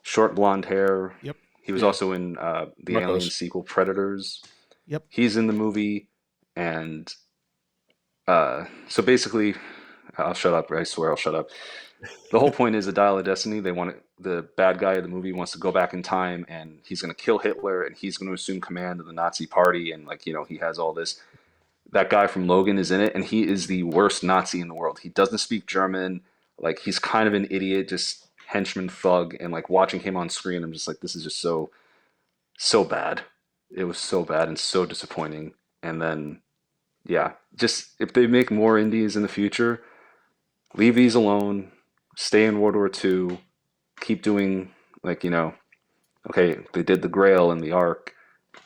Short blonde hair. Yep. He was Yeah, also in the Alien Marcos. sequel Predators. Yep. He's in the movie, and so basically, I'll shut up. I swear I'll shut up. The whole point is the Dial of Destiny. The bad guy of the movie wants to go back in time, and he's going to kill Hitler, and he's going to assume command of the Nazi party, and like, he has all this. That guy from Logan is in it, and he is the worst Nazi in the world. He doesn't speak German. Like, he's kind of an idiot, just henchman thug. And like, watching him on screen, I'm just like, this is just so bad. It was so bad and so disappointing. And then, yeah, just if they make more indies in the future, leave these alone. Stay in World War II. Keep doing, like, okay, they did the Grail and the Ark,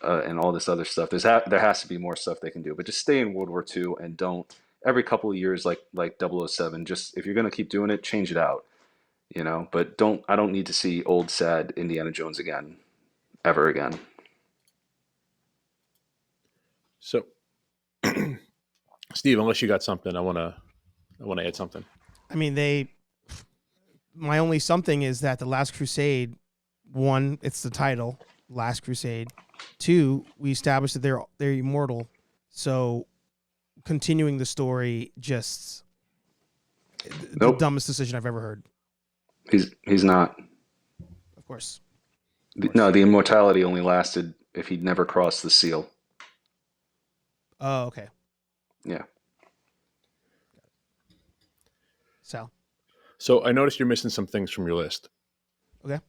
and all this other stuff. There has to be more stuff they can do, but just stay in World War II, and don't every couple of years, like 007. Just, if you're gonna keep doing it, change it out, But I don't need to see old sad Indiana Jones again, ever again. So, Steve, unless you got something, I want to add something. I mean, my only something is that The Last Crusade, one, it's the title, Last Crusade. Two, we established that they're immortal. So continuing the story, just the Nope, dumbest decision I've ever heard. he's not. Of course. No, the immortality only lasted if he'd never crossed the seal. Oh, okay. Yeah. Sal. So I noticed you're missing some things from your list. Okay.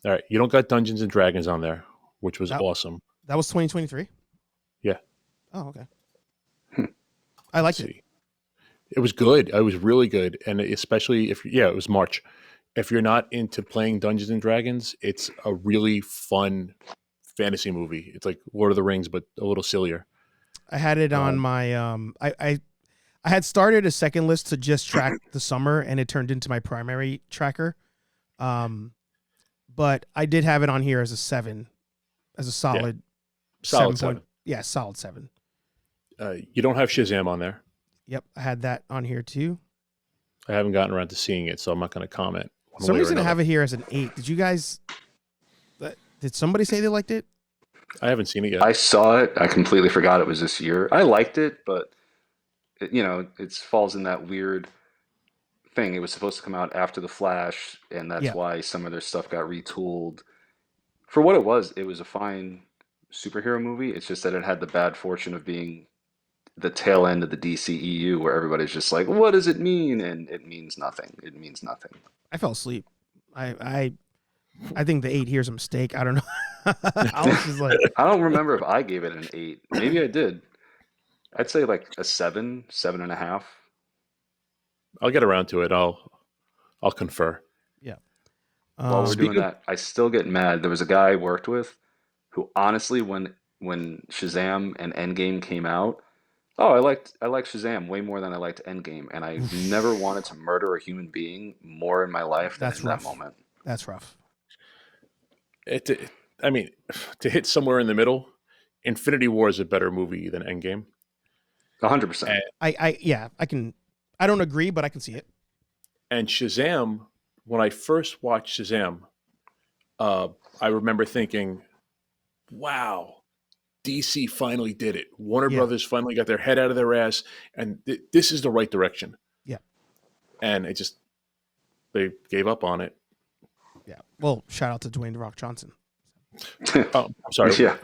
All right, you don't got Dungeons and Dragons on there, which was That- awesome. That was 2023? Yeah. Oh, okay. I liked it. See, it was good. It was really good, and especially it was March. If you're not into playing Dungeons and Dragons, it's a really fun fantasy movie. It's like Lord of the Rings, but a little sillier. I had it on my I had started a second list to just track the summer, and it turned into my primary tracker. But I did have it on here as a 7, as a solid Solid 7. seven. Yeah, solid 7. You don't have Shazam on there. Yep, I had that on here too. I haven't gotten around to seeing it, so I'm not going to comment. For some reason I have it here as an 8. Did you guys? Did somebody say they liked it? I haven't seen it yet. I saw it. I completely forgot it was this year. I liked it, but it falls in that weird thing. It was supposed to come out after The Flash, and that's why some of their stuff got retooled. For what it was a fine superhero movie. It's just that it had the bad fortune of being the tail end of the DCEU, where everybody's just like, "What does it mean?" And it means nothing. It means nothing. I fell asleep. I think the 8 here is a mistake. I don't know. I was just like, I don't remember if I gave it an 8. Maybe I did. I'd say like a 7, 7.5. I'll get around to it. I'll confer. Yeah. While we're doing that, I still get mad. There was a guy I worked with who honestly, when Shazam and Endgame came out, I liked Shazam way more than I liked Endgame, and I never wanted to murder a human being more in my life than in that moment. That's rough. I mean, to hit somewhere in the middle, Infinity War is a better movie than Endgame. 100%. I don't agree, but I can see it. And Shazam, when I first watched Shazam, I remember thinking, wow, DC finally did it. Warner Brothers finally got their head out of their ass, and this is the right direction. Yeah. And they gave up on it. Yeah. Well, shout out to Dwayne "The Rock" Johnson. I'm sorry. Yeah.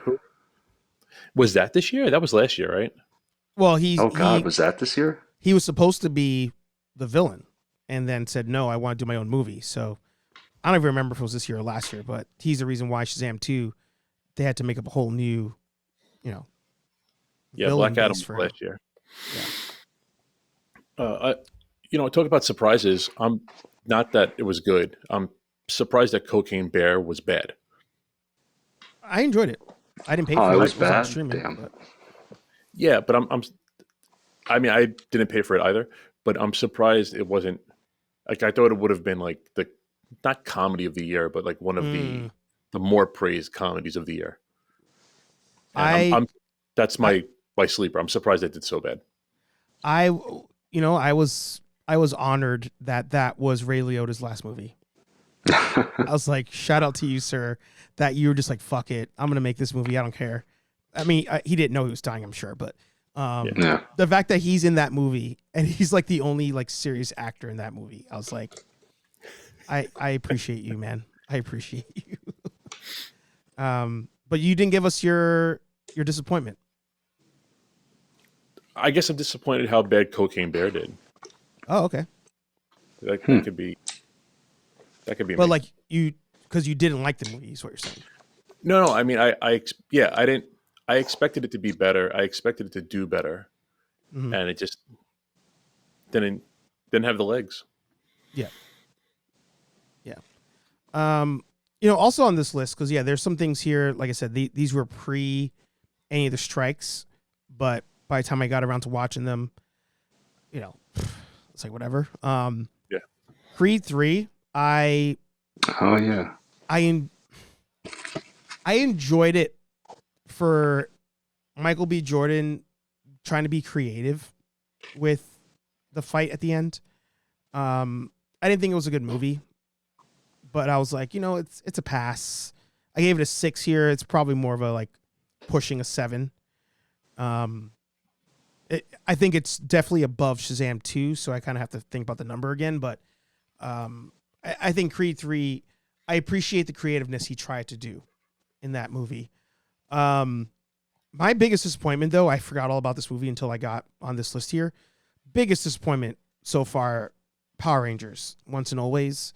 Was that this year? That was last year, right? Well, was that this year? He was supposed to be the villain, and then said, "No, I want to do my own movie." So I don't even remember if it was this year or last year, but he's the reason why Shazam 2, they had to make up a whole new, Black Adam was last year. Yeah. Talk about surprises. I'm not that it was good. I'm surprised that Cocaine Bear was bad. I enjoyed it. I didn't pay for it. It was bad. Streaming, Damn. but... Yeah, but I didn't pay for it either, but I'm surprised it wasn't like I thought it would have been like the not comedy of the year, but like one of the more praised comedies of the year. That's my sleeper. I'm surprised it did so bad. I was honored that was Ray Liotta's last movie. I was like, shout out to you, sir, that you were just like, fuck it, I'm gonna make this movie. I don't care. I mean, he didn't know he was dying, I'm sure, but the fact that he's in that movie and he's like the only like serious actor in that movie, I was like, I appreciate you, man. I appreciate you. But you didn't give us your disappointment. I guess I'm disappointed how bad Cocaine Bear did. Oh, okay. That could be. But me. Like because you didn't like the movie, is what you're saying. No. I mean, I didn't. I expected it to be better. I expected it to do better, and it just didn't have the legs. Yeah. Also on this list, because there's some things here. Like I said, these were pre any of the strikes, but by the time I got around to watching them, it's like whatever. Creed 3, I enjoyed it for Michael B. Jordan trying to be creative with the fight at the end. I didn't think it was a good movie, but I was like, it's a pass. I gave it a 6 here. It's probably more of a like pushing a 7. I think it's definitely above Shazam 2, so I kind of have to think about the number again. But I think Creed 3, I appreciate the creativeness he tried to do in that movie. My biggest disappointment, though, I forgot all about this movie until I got on this list here. Biggest disappointment so far, Power Rangers, Once and Always.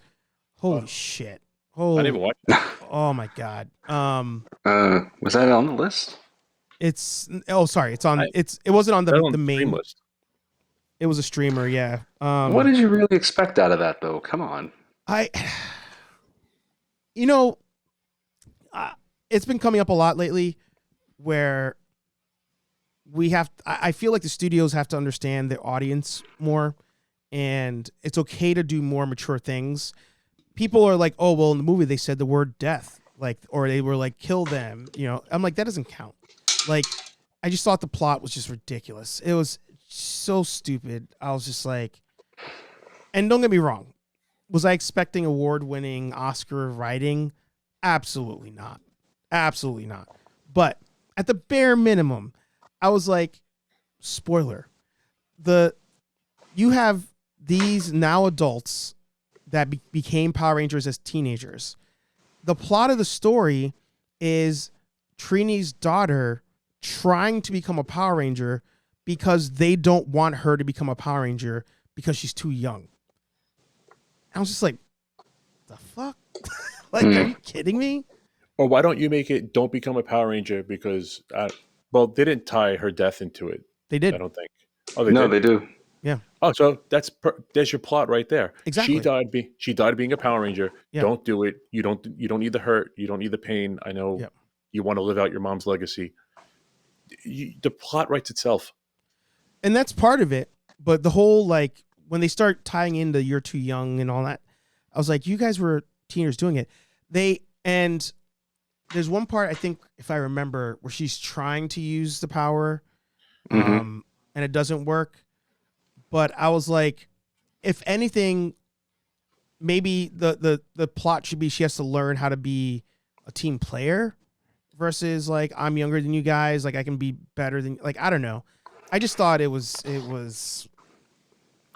Holy shit. I didn't watch it. Oh, my God. Was that on the list? It's sorry. It's on. It wasn't on the main list. It was a streamer. Yeah. What did you really expect out of that, though? Come on. It's been coming up a lot lately, where I feel like the studios have to understand their audience more, and it's okay to do more mature things. People are like, oh well, in the movie they said the word death, like, or they were like, kill them. I'm like, that doesn't count. Like, I just thought the plot was just ridiculous. It was so stupid. I was just like, and don't get me wrong, was I expecting award-winning Oscar writing? Absolutely not. Absolutely not. But at the bare minimum, I was like, spoiler, you have these now adults that became Power Rangers as teenagers. The plot of the story is Trini's daughter trying to become a Power Ranger because they don't want her to become a Power Ranger because she's too young. I was just like, the fuck? Like, are you kidding me? Or why don't you make it don't become a Power Ranger because, well, they didn't tie her death into it. They did. I don't think. Oh, they No, did? they do. Yeah. Oh, so there's your plot right there. Exactly. She died being a Power Ranger. Yeah. Don't do it. You don't need the hurt. You don't need the pain. I know you want to live out your mom's legacy. The plot writes itself. And that's part of it. But the whole, like, when they start tying into you're too young and all that, I was like, you guys were teenagers doing it. And there's one part, I think, if I remember, where she's trying to use the power and it doesn't work. But I was like, if anything, maybe the plot should be she has to learn how to be a team player versus like, I'm younger than you guys. Like, I can be better than, like, I don't know. I just thought it was,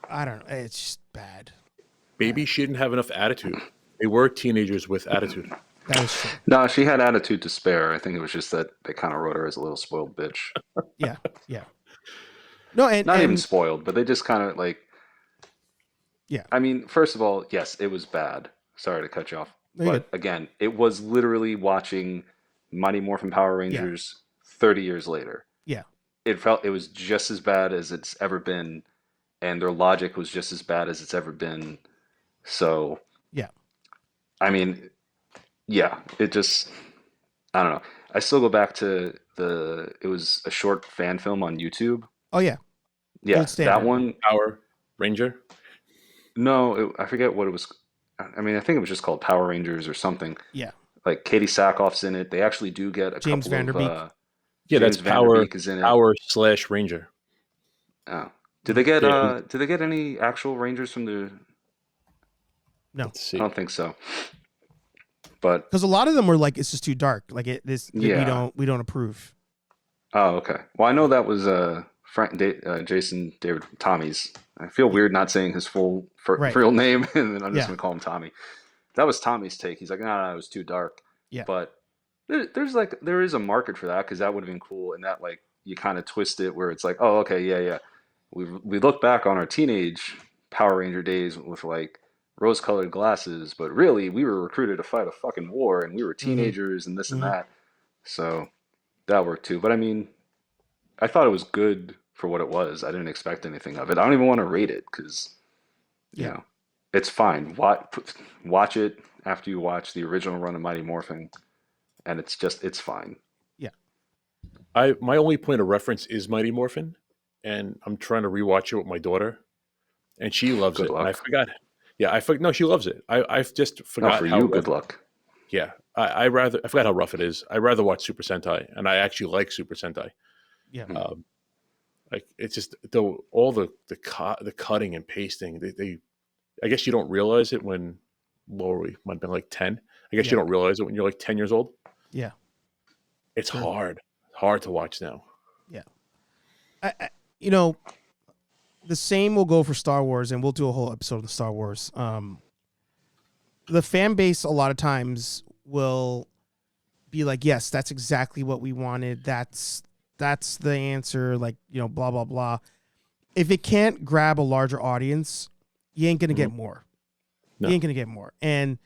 I don't know. It's just bad. Maybe she didn't have enough attitude. They were teenagers with attitude. That is true. No, she had attitude to spare. I think it was just that they kind of wrote her as a little spoiled bitch. Yeah. Yeah. No, and Not even spoiled, but they just kind of like. Yeah. I mean, first of all, yes, it was bad. Sorry to cut you off. No, you're But again, it was literally watching Mighty Morphin Power Rangers 30 years later. Yeah. It was just as bad as it's ever been, and their logic was just as bad as it's ever been. So, yeah. I mean, yeah, it just, I don't know. I still go back to it was a short fan film on YouTube. Oh, yeah. Yeah, Gold standard. that one. Power Ranger? No, I forget what it was. I mean, I think it was just called Power Rangers or something. Yeah. Like Katie Sackhoff's in it. They actually do get a James couple Vanderbeek. of. Yeah, James that's Power Vanderbeek is in it. Power/Ranger. Oh. Did they get Yeah. did they get any actual Rangers from the? No. Let's see. I don't think so. But Because a lot of them were like, it's just too dark. Like Yeah. we don't approve. oh, okay. Well, I know that was Jason David Tommy's. I feel weird not saying his Right. real name, and then I'm just Yeah. gonna call him Tommy. That was Tommy's take. He's like, no, it was too dark. Yeah. But there is a market for that because that would have been cool, and that like you kind of twist it where it's like, oh, okay, yeah. We look back on our teenage Power Ranger days with like rose-colored glasses, but really we were recruited to fight a fucking war, and we were teenagers and this and that. So that worked too. But I mean, I thought it was good for what it was. I didn't expect anything of it. I don't even want to rate it because, you know, it's fine. Watch it after you watch the original run of Mighty Morphin, and it's fine. Yeah. My only point of reference is Mighty Morphin, and I'm trying to rewatch it with my daughter, and she loves Good it. luck. And I forgot. Yeah, no, she loves it. I just forgot Not for how you. rough- Good luck. Yeah, I forgot how rough it is. I rather watch Super Sentai, and I actually like Super Sentai. Yeah. Like it's just all the cutting and pasting. They I guess you don't realize it when Lori might have been like 10. I guess you don't realize it when you're like 10 years old. Yeah. It's hard to watch now. Yeah. I the same will go for Star Wars, and we'll do a whole episode of Star Wars. The fan base a lot of times will be like, yes, that's exactly what we wanted. That's the answer. Like, blah, blah, blah. If it can't grab a larger audience, you ain't going to get more. No. You ain't going to get more. And,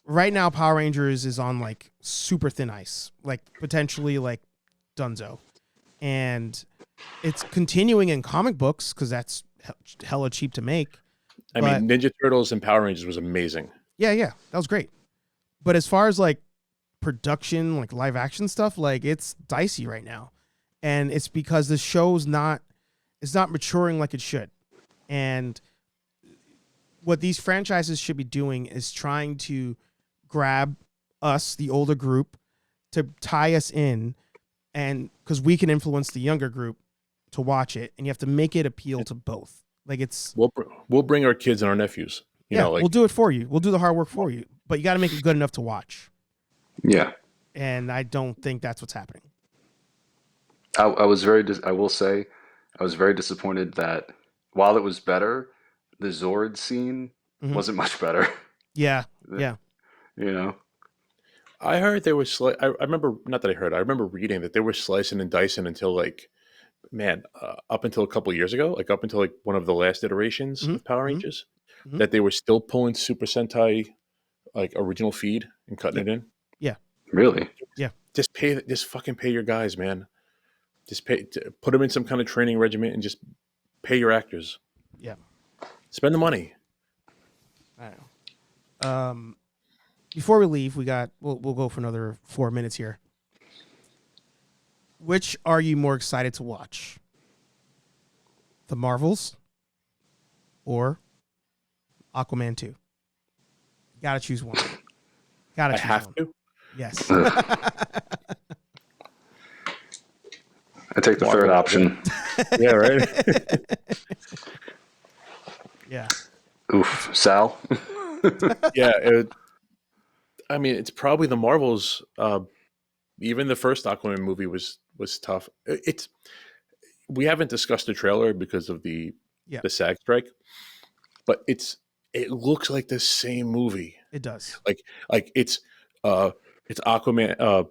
right now Power Rangers is on like super thin ice, like potentially like Dunzo. And it's continuing in comic books because that's hella cheap to make. I mean, Ninja Turtles and Power Rangers was amazing. Yeah, that was great. But as far as like production, like live action stuff, like it's dicey right now. And it's because the show's not maturing like it should. And what these franchises should be doing is trying to grab us, the older group, to tie us in and because we can influence the younger group to watch it, and you have to make it appeal to both. Like it's we'll bring our kids and our nephews. You know, like, we'll do it for you. We'll do the hard work for you, but you got to make it good enough to watch. Yeah. And I don't think that's what's happening. I was I will say, I was very disappointed that while it was better, the Zord scene wasn't much better. Yeah. You know? I heard they were I remember, not that I heard, I remember reading that they were slicing and dicing until like, man, up until a couple of years ago, like up until like one of the last iterations of Power Rangers, that they were still pulling Super Sentai like original feed and cutting it in. Yeah. Really? Yeah. Just fucking pay your guys, man. Just put them in some kind of training regiment and just pay your actors. Yeah. Spend the money. I don't know. Before we leave, we'll go for another 4 minutes here. Which are you more excited to watch? The Marvels or Aquaman 2? Gotta choose one. I have to. Yes. I take the third option. Yeah, right. Yeah. Oof. Sal? Yeah. I mean, it's probably the Marvels. Even the first Aquaman movie was tough. We haven't discussed the trailer because of the SAG strike, but it looks like the same movie. It does. Like it's Aquaman.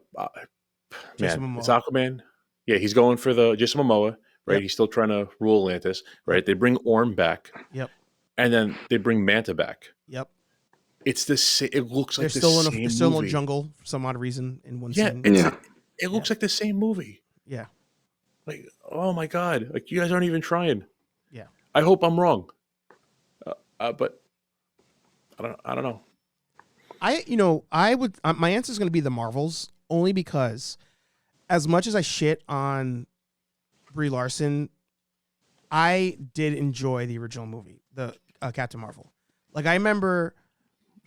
It's Aquaman. Yeah, he's going for the Jason Momoa, right? Yep. He's still trying to rule Atlantis, right? They bring Orm back. Yep. And then they bring Manta back. Yep. It's the same. It looks like they're the still same they're still in movie. a jungle for some odd reason in one Yeah, scene. it looks like the same movie. Yeah. Like, oh my god! Like, you guys aren't even trying. Yeah. I hope I'm wrong. But I don't know. I would. My answer is going to be the Marvels, only because, as much as I shit on Brie Larson, I did enjoy the original movie, the Captain Marvel. Like, I remember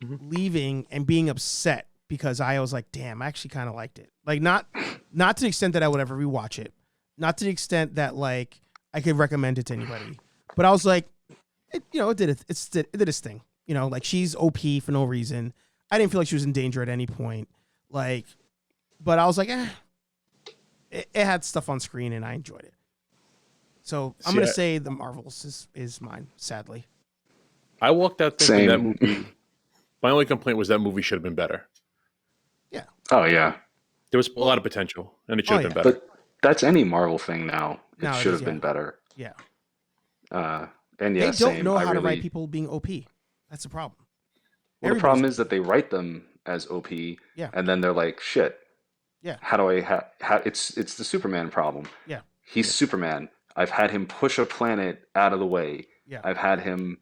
leaving and being upset because I was like, damn, I actually kind of liked it. Like, not to the extent that I would ever rewatch it, not to the extent that like I could recommend it to anybody, but I was like, it did its thing. You know, like, she's OP for no reason. I didn't feel like she was in danger at any point. Like, but I was like, it had stuff on screen and I enjoyed it. So I'm going to say the Marvels is mine, sadly. I walked out thinking that movie. My only complaint was that movie should have been better. Yeah. Oh, yeah. There was a lot of potential, and it should have been better. But that's any Marvel thing now. It should have been better. Yeah. And yeah, they don't know how to write people being OP. That's the problem. Well, the problem is that they write them as OP, and then they're like, shit. Yeah. How do I it's the Superman problem. Yeah. He's Superman. I've had him push a planet out of the way. Yeah. I've had him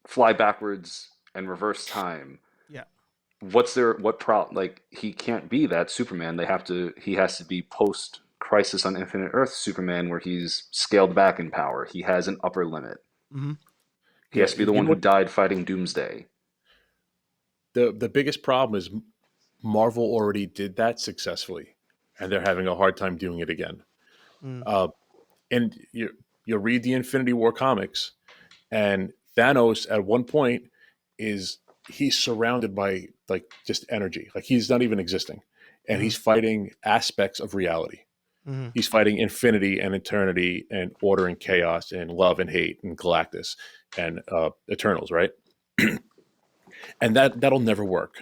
fly backwards and reverse time. Yeah. What problem? Like, he can't be that Superman. He has to be post Crisis on Infinite Earth Superman, where he's scaled back in power. He has an upper limit. Mm-hmm. He has to be the one who died fighting Doomsday. The biggest problem is Marvel already did that successfully, and they're having a hard time doing it again. And you read the Infinity War comics, and Thanos at one point he's surrounded by like just energy, like he's not even existing, and he's fighting aspects of reality. Mm-hmm. He's fighting infinity and eternity and order and chaos and love and hate and Galactus and Eternals, right? And that'll never work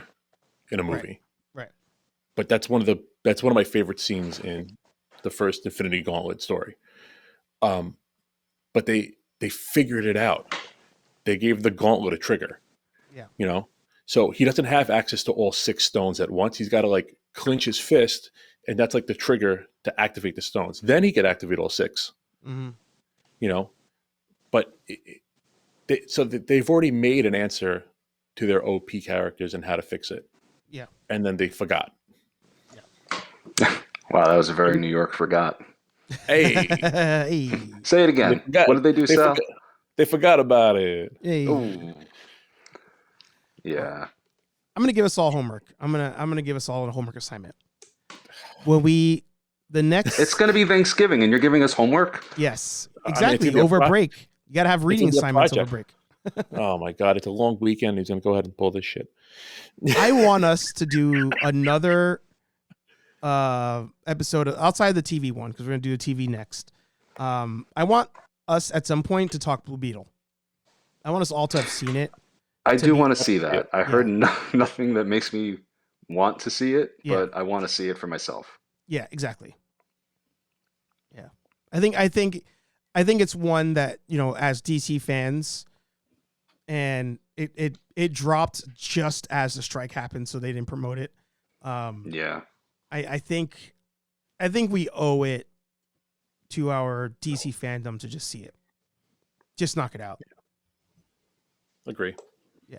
in a movie. Right. But that's one of my favorite scenes in the first Infinity Gauntlet story. But they figured it out. They gave the gauntlet a trigger. Yeah. You know? So he doesn't have access to all 6 stones at once. He's got to like clench his fist, and that's like the trigger to activate the stones. Then he could activate all 6. Mm-hmm. You know? But they've already made an answer to their OP characters and how to fix it. Yeah. And then they forgot. Yeah. Wow, that was a very New York forgot. Hey. Hey. Say it again. What did they do, Sal? They forgot about it. Hey. Ooh. Yeah. I'm gonna give us all homework. I'm gonna give us all a homework assignment. When we The next, It's going to be Thanksgiving, and you're giving us homework. yes, I mean, exactly. it's gonna be Over a break, you got to have reading gonna be a assignments over project. break. Oh my God, it's a long weekend. He's gonna go ahead and pull this shit. I want us to do another episode outside the TV one because we're gonna do the TV next. I want us at some point to talk Blue Beetle. I want us all to have seen it. I do be- want to see that. I heard nothing that makes me want to see it, Yeah. but I want to see it for myself. Yeah, exactly. Yeah, I think it's one that, you know, as DC fans, and it dropped just as the strike happened, so they didn't promote it. Yeah. I think we owe it to our DC fandom to just see it, just knock it out. Agree. Yeah.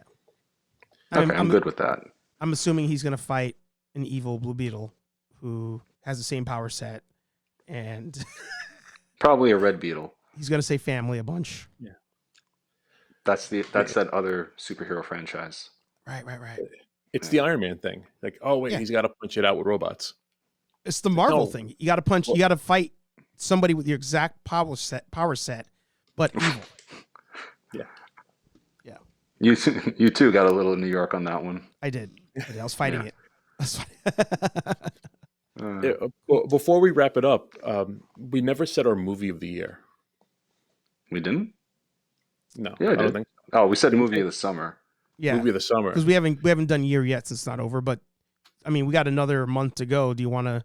Okay, I'm good with that. I'm assuming he's gonna fight an evil Blue Beetle who has the same power set, and Probably a Red Beetle. he's gonna say family a bunch. Yeah. That's that other superhero franchise. Right. It's the Iron Man thing. Like, oh wait, Yeah. he's got to punch it out with robots. It's the Marvel No. thing. You got to punch. You got to fight somebody with your exact power set, but evil. Yeah. You too got a little New York on that one. I did. I was fighting Yeah. it. That's fine. Yeah, well, before we wrap it up, we never said our movie of the year. We didn't? No, Yeah, I I don't did. think Oh, we said movie of the summer. Yeah, movie of the summer. because we haven't done year yet since it's not over. But I mean, we got another month to go. Do you want to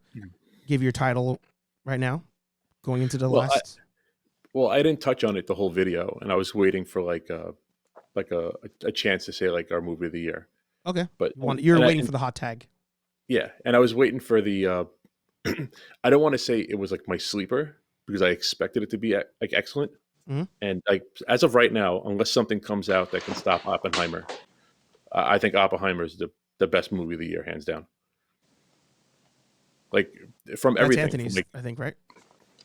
give your title right now, going into the last? Well, I didn't touch on it the whole video, and I was waiting for like a chance to say like our movie of the year. Okay, But you're and waiting for the hot tag. Yeah, and I was waiting for the. I don't want to say it was like my sleeper because I expected it to be like excellent, Mhm. and like as of right now, unless something comes out that can stop Oppenheimer, I think Oppenheimer is the best movie of the year, hands down. Like from That's everything, Anthony's, from, I think, right?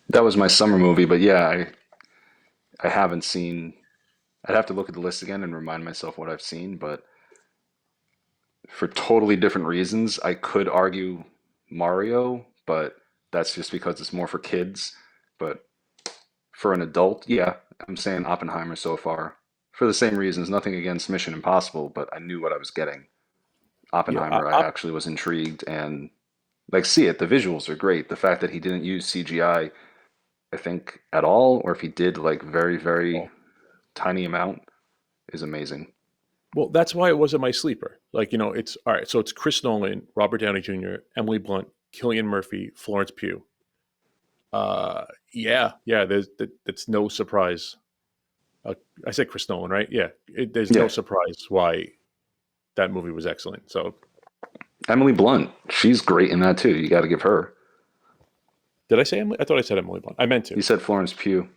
That was my summer movie, but yeah, I haven't seen. I'd have to look at the list again and remind myself what I've seen, but for totally different reasons, I could argue Mario, but that's just because it's more for kids. But for an adult, yeah, I'm saying Oppenheimer so far. For the same reasons, nothing against Mission Impossible, but I knew what I was getting. Oppenheimer, I actually was intrigued and like see it. The visuals are great. The fact that he didn't use CGI, I think, at all, or if he did, like very, very tiny amount, is amazing. well, that's why it wasn't my sleeper. Like it's all right. So it's Chris Nolan, Robert Downey Jr., Emily Blunt, Cillian Murphy, Florence Pugh. Yeah. That's no surprise. I said Chris Nolan, right? Yeah. There's no surprise why that movie was excellent. So Emily Blunt, she's great in that too. You got to give her. did I say Emily? I thought I said Emily Blunt. I meant to. You said Florence Pugh,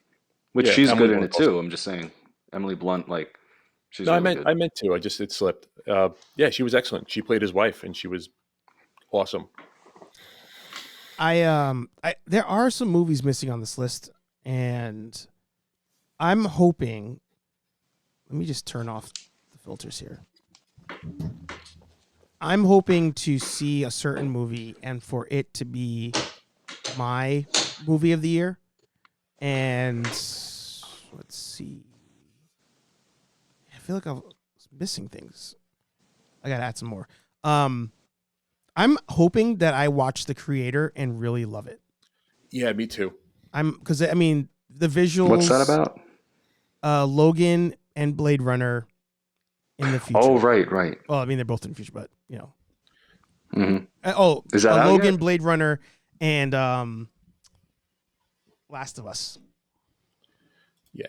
which Yeah, she's Emily good in it Blunt too. I'm just saying, Emily Blunt, like she's No, really good. I meant to. It slipped. Yeah, she was excellent. She played his wife, and she was awesome. There are some movies missing on this list, and I'm hoping. Let me just turn off the filters here. I'm hoping to see a certain movie and for it to be my movie of the year. And let's see. I feel like I was missing things. I gotta add some more. I'm hoping that I watch The Creator and really love it. Yeah, me too. Because I mean the visuals. What's that about? Logan and Blade Runner in the future. Oh, right. Well, I mean they're both in the future, but you know. Mm-hmm. Is that out Logan, yet? Blade Runner, and Last of Us. Yeah.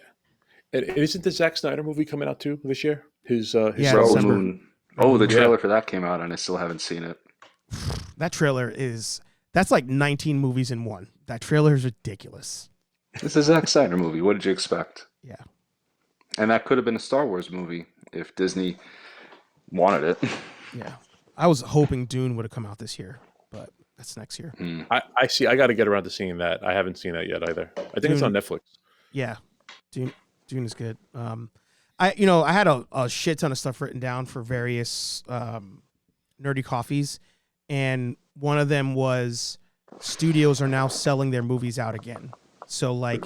And isn't the Zack Snyder movie coming out too this year? His Yeah, Rebel December. Moon. Oh, the trailer for that came out, and I still haven't seen it. That trailer that's like 19 movies in one. That trailer is ridiculous. It's a Zack Snyder movie. What did you expect? Yeah. And that could have been a Star Wars movie if Disney wanted it. Yeah. I was hoping Dune would have come out this year, but that's next year. I see. I got to get around to seeing that. I haven't seen that yet either. I think it's on Netflix. Yeah. Dune is good. I had a shit ton of stuff written down for various nerdy coffees, and one of them was studios are now selling their movies out again. So like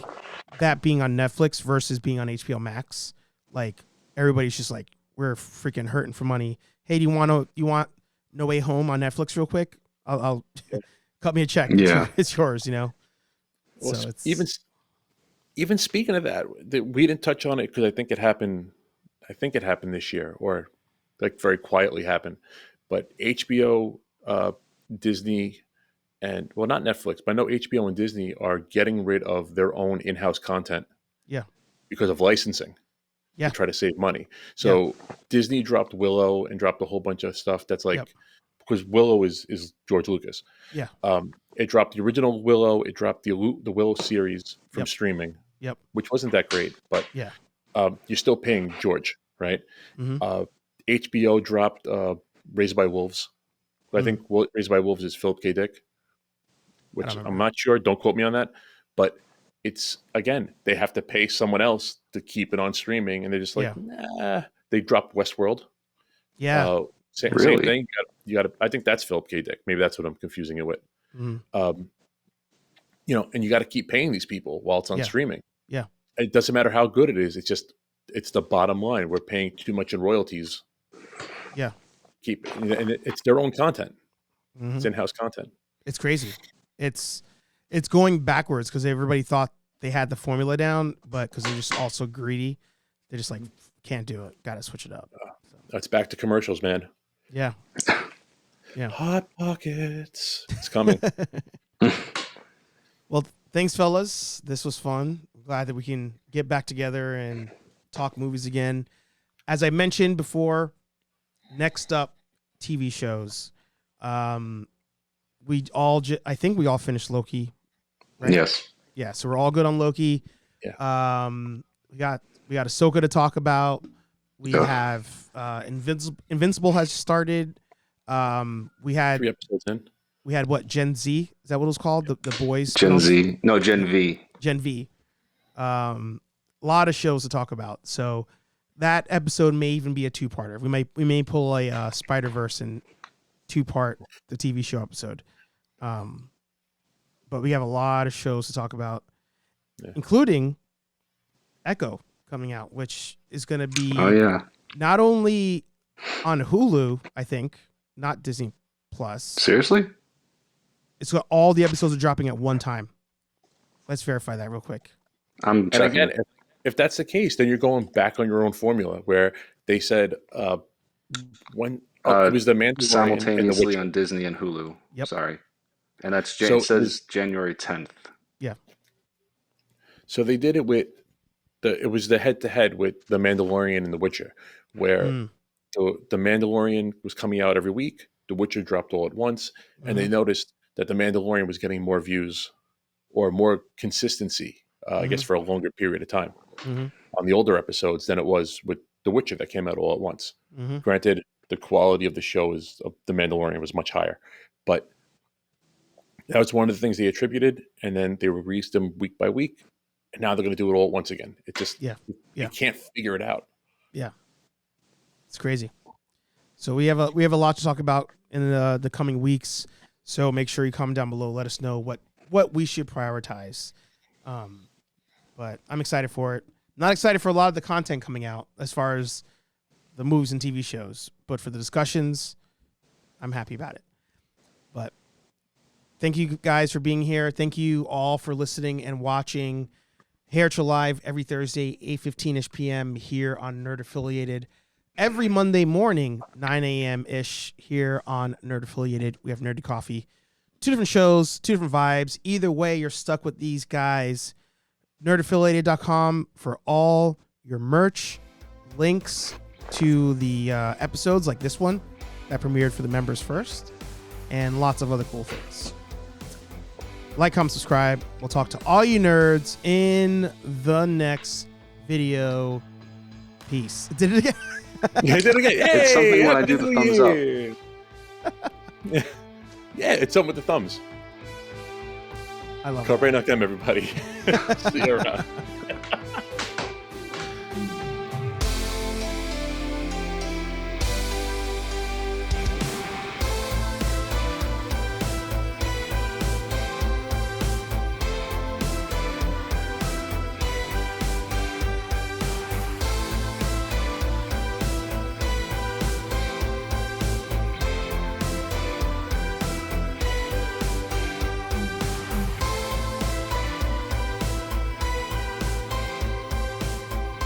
that being on Netflix versus being on HBO Max, like everybody's just like, we're freaking hurting for money. Hey, you want No Way Home on Netflix real quick? I'll cut me a check. Yeah. It's yours, you know? Well, So it's even speaking of that, we didn't touch on it because I think it happened this year, or like very quietly happened. But HBO, Disney, and well, not Netflix, but I know HBO and Disney are getting rid of their own in-house content. Yeah. Because of licensing. Yeah. To try to save money. So Disney dropped Willow and dropped a whole bunch of stuff that's like, because Willow is George Lucas. Yeah. It dropped the original Willow. It dropped the Willow series from streaming. Yep. Which wasn't that great, but yeah. You're still paying George, right? Mm-hmm. HBO dropped Raised by Wolves. I think Raised by Wolves is Philip K. Dick, which I'm not sure. Don't quote me on that. But it's, again, they have to pay someone else to keep it on streaming. And they're just like, nah. They dropped Westworld. Yeah. Same thing. You got to. I think that's Philip K. Dick. Maybe that's what I'm confusing it with. Mm-hmm. And you got to keep paying these people while it's on streaming. Yeah. It doesn't matter how good it is. It's the bottom line. We're paying too much in royalties. Yeah. And it's their own content. Mm-hmm. It's in-house content. It's crazy. It's going backwards because everybody thought they had the formula down, but because they're just also greedy, they're just like, can't do it. Got to switch it up. That's back to commercials, man. Yeah. Yeah. Hot Pockets. It's coming. Well, thanks, fellas. This was fun. I'm glad that we can get back together and talk movies again. As I mentioned before, next up, TV shows. I think we all finished Loki, right? Yes. Yeah, so we're all good on Loki. Yeah. We got Ahsoka to talk about. We have Invincible has started. We had 3 episodes in. We had what, Gen Z? Is that what it was called? The boys? Gen Z. No, Gen V. Gen V. A lot of shows to talk about. So that episode may even be a 2-parter. We may pull a Spider-Verse and 2-part the TV show episode. But we have a lot of shows to talk about, including Echo coming out, which is going to be not only on Hulu, I think, not Disney Plus. Seriously? It's got all the episodes are dropping at one time. Let's verify that real quick. And again, if that's the case, then you're going back on your own formula where they said when it was the Mandalorian simultaneously on Disney and Hulu. Yep. Sorry, and that's it says January 10th. Yeah. So they did it with it was the head-to-head with the Mandalorian and The Witcher, where the Mandalorian was coming out every week. The Witcher dropped all at once, and they noticed that the Mandalorian was getting more views or more consistency, I guess, for a longer period of time on the older episodes than it was with The Witcher that came out all at once. Granted, the quality of the show of The Mandalorian was much higher, but that was one of the things they attributed, and then they released them week by week, and now they're going to do it all at once again. It just you can't figure it out. Yeah, it's crazy. So we have a lot to talk about in the coming weeks. So make sure you comment down below. Let us know what we should prioritize. But I'm excited for it. Not excited for a lot of the content coming out as far as the movies and TV shows, but for the discussions, I'm happy about it. But thank you guys for being here. Thank you all for listening and watching HeyArcher Live every Thursday, 8:15-ish p.m. here on Nerd Affiliated. Every Monday morning, 9 a.m.-ish here on Nerd Affiliated. We have Nerdy Coffee. 2 different shows, 2 different vibes. Either way, you're stuck with these guys. Nerdaffiliated.com for all your merch, links to the episodes like this one that premiered for the members first, and lots of other cool things. Like, comment, subscribe. We'll talk to all you nerds in the next video. Peace. Did it again? Yeah, I did it again. Hey, it's something when I do the thumbs up. Yeah, it's something with the thumbs. I love it. Celebrate Knock them, everybody. See you around.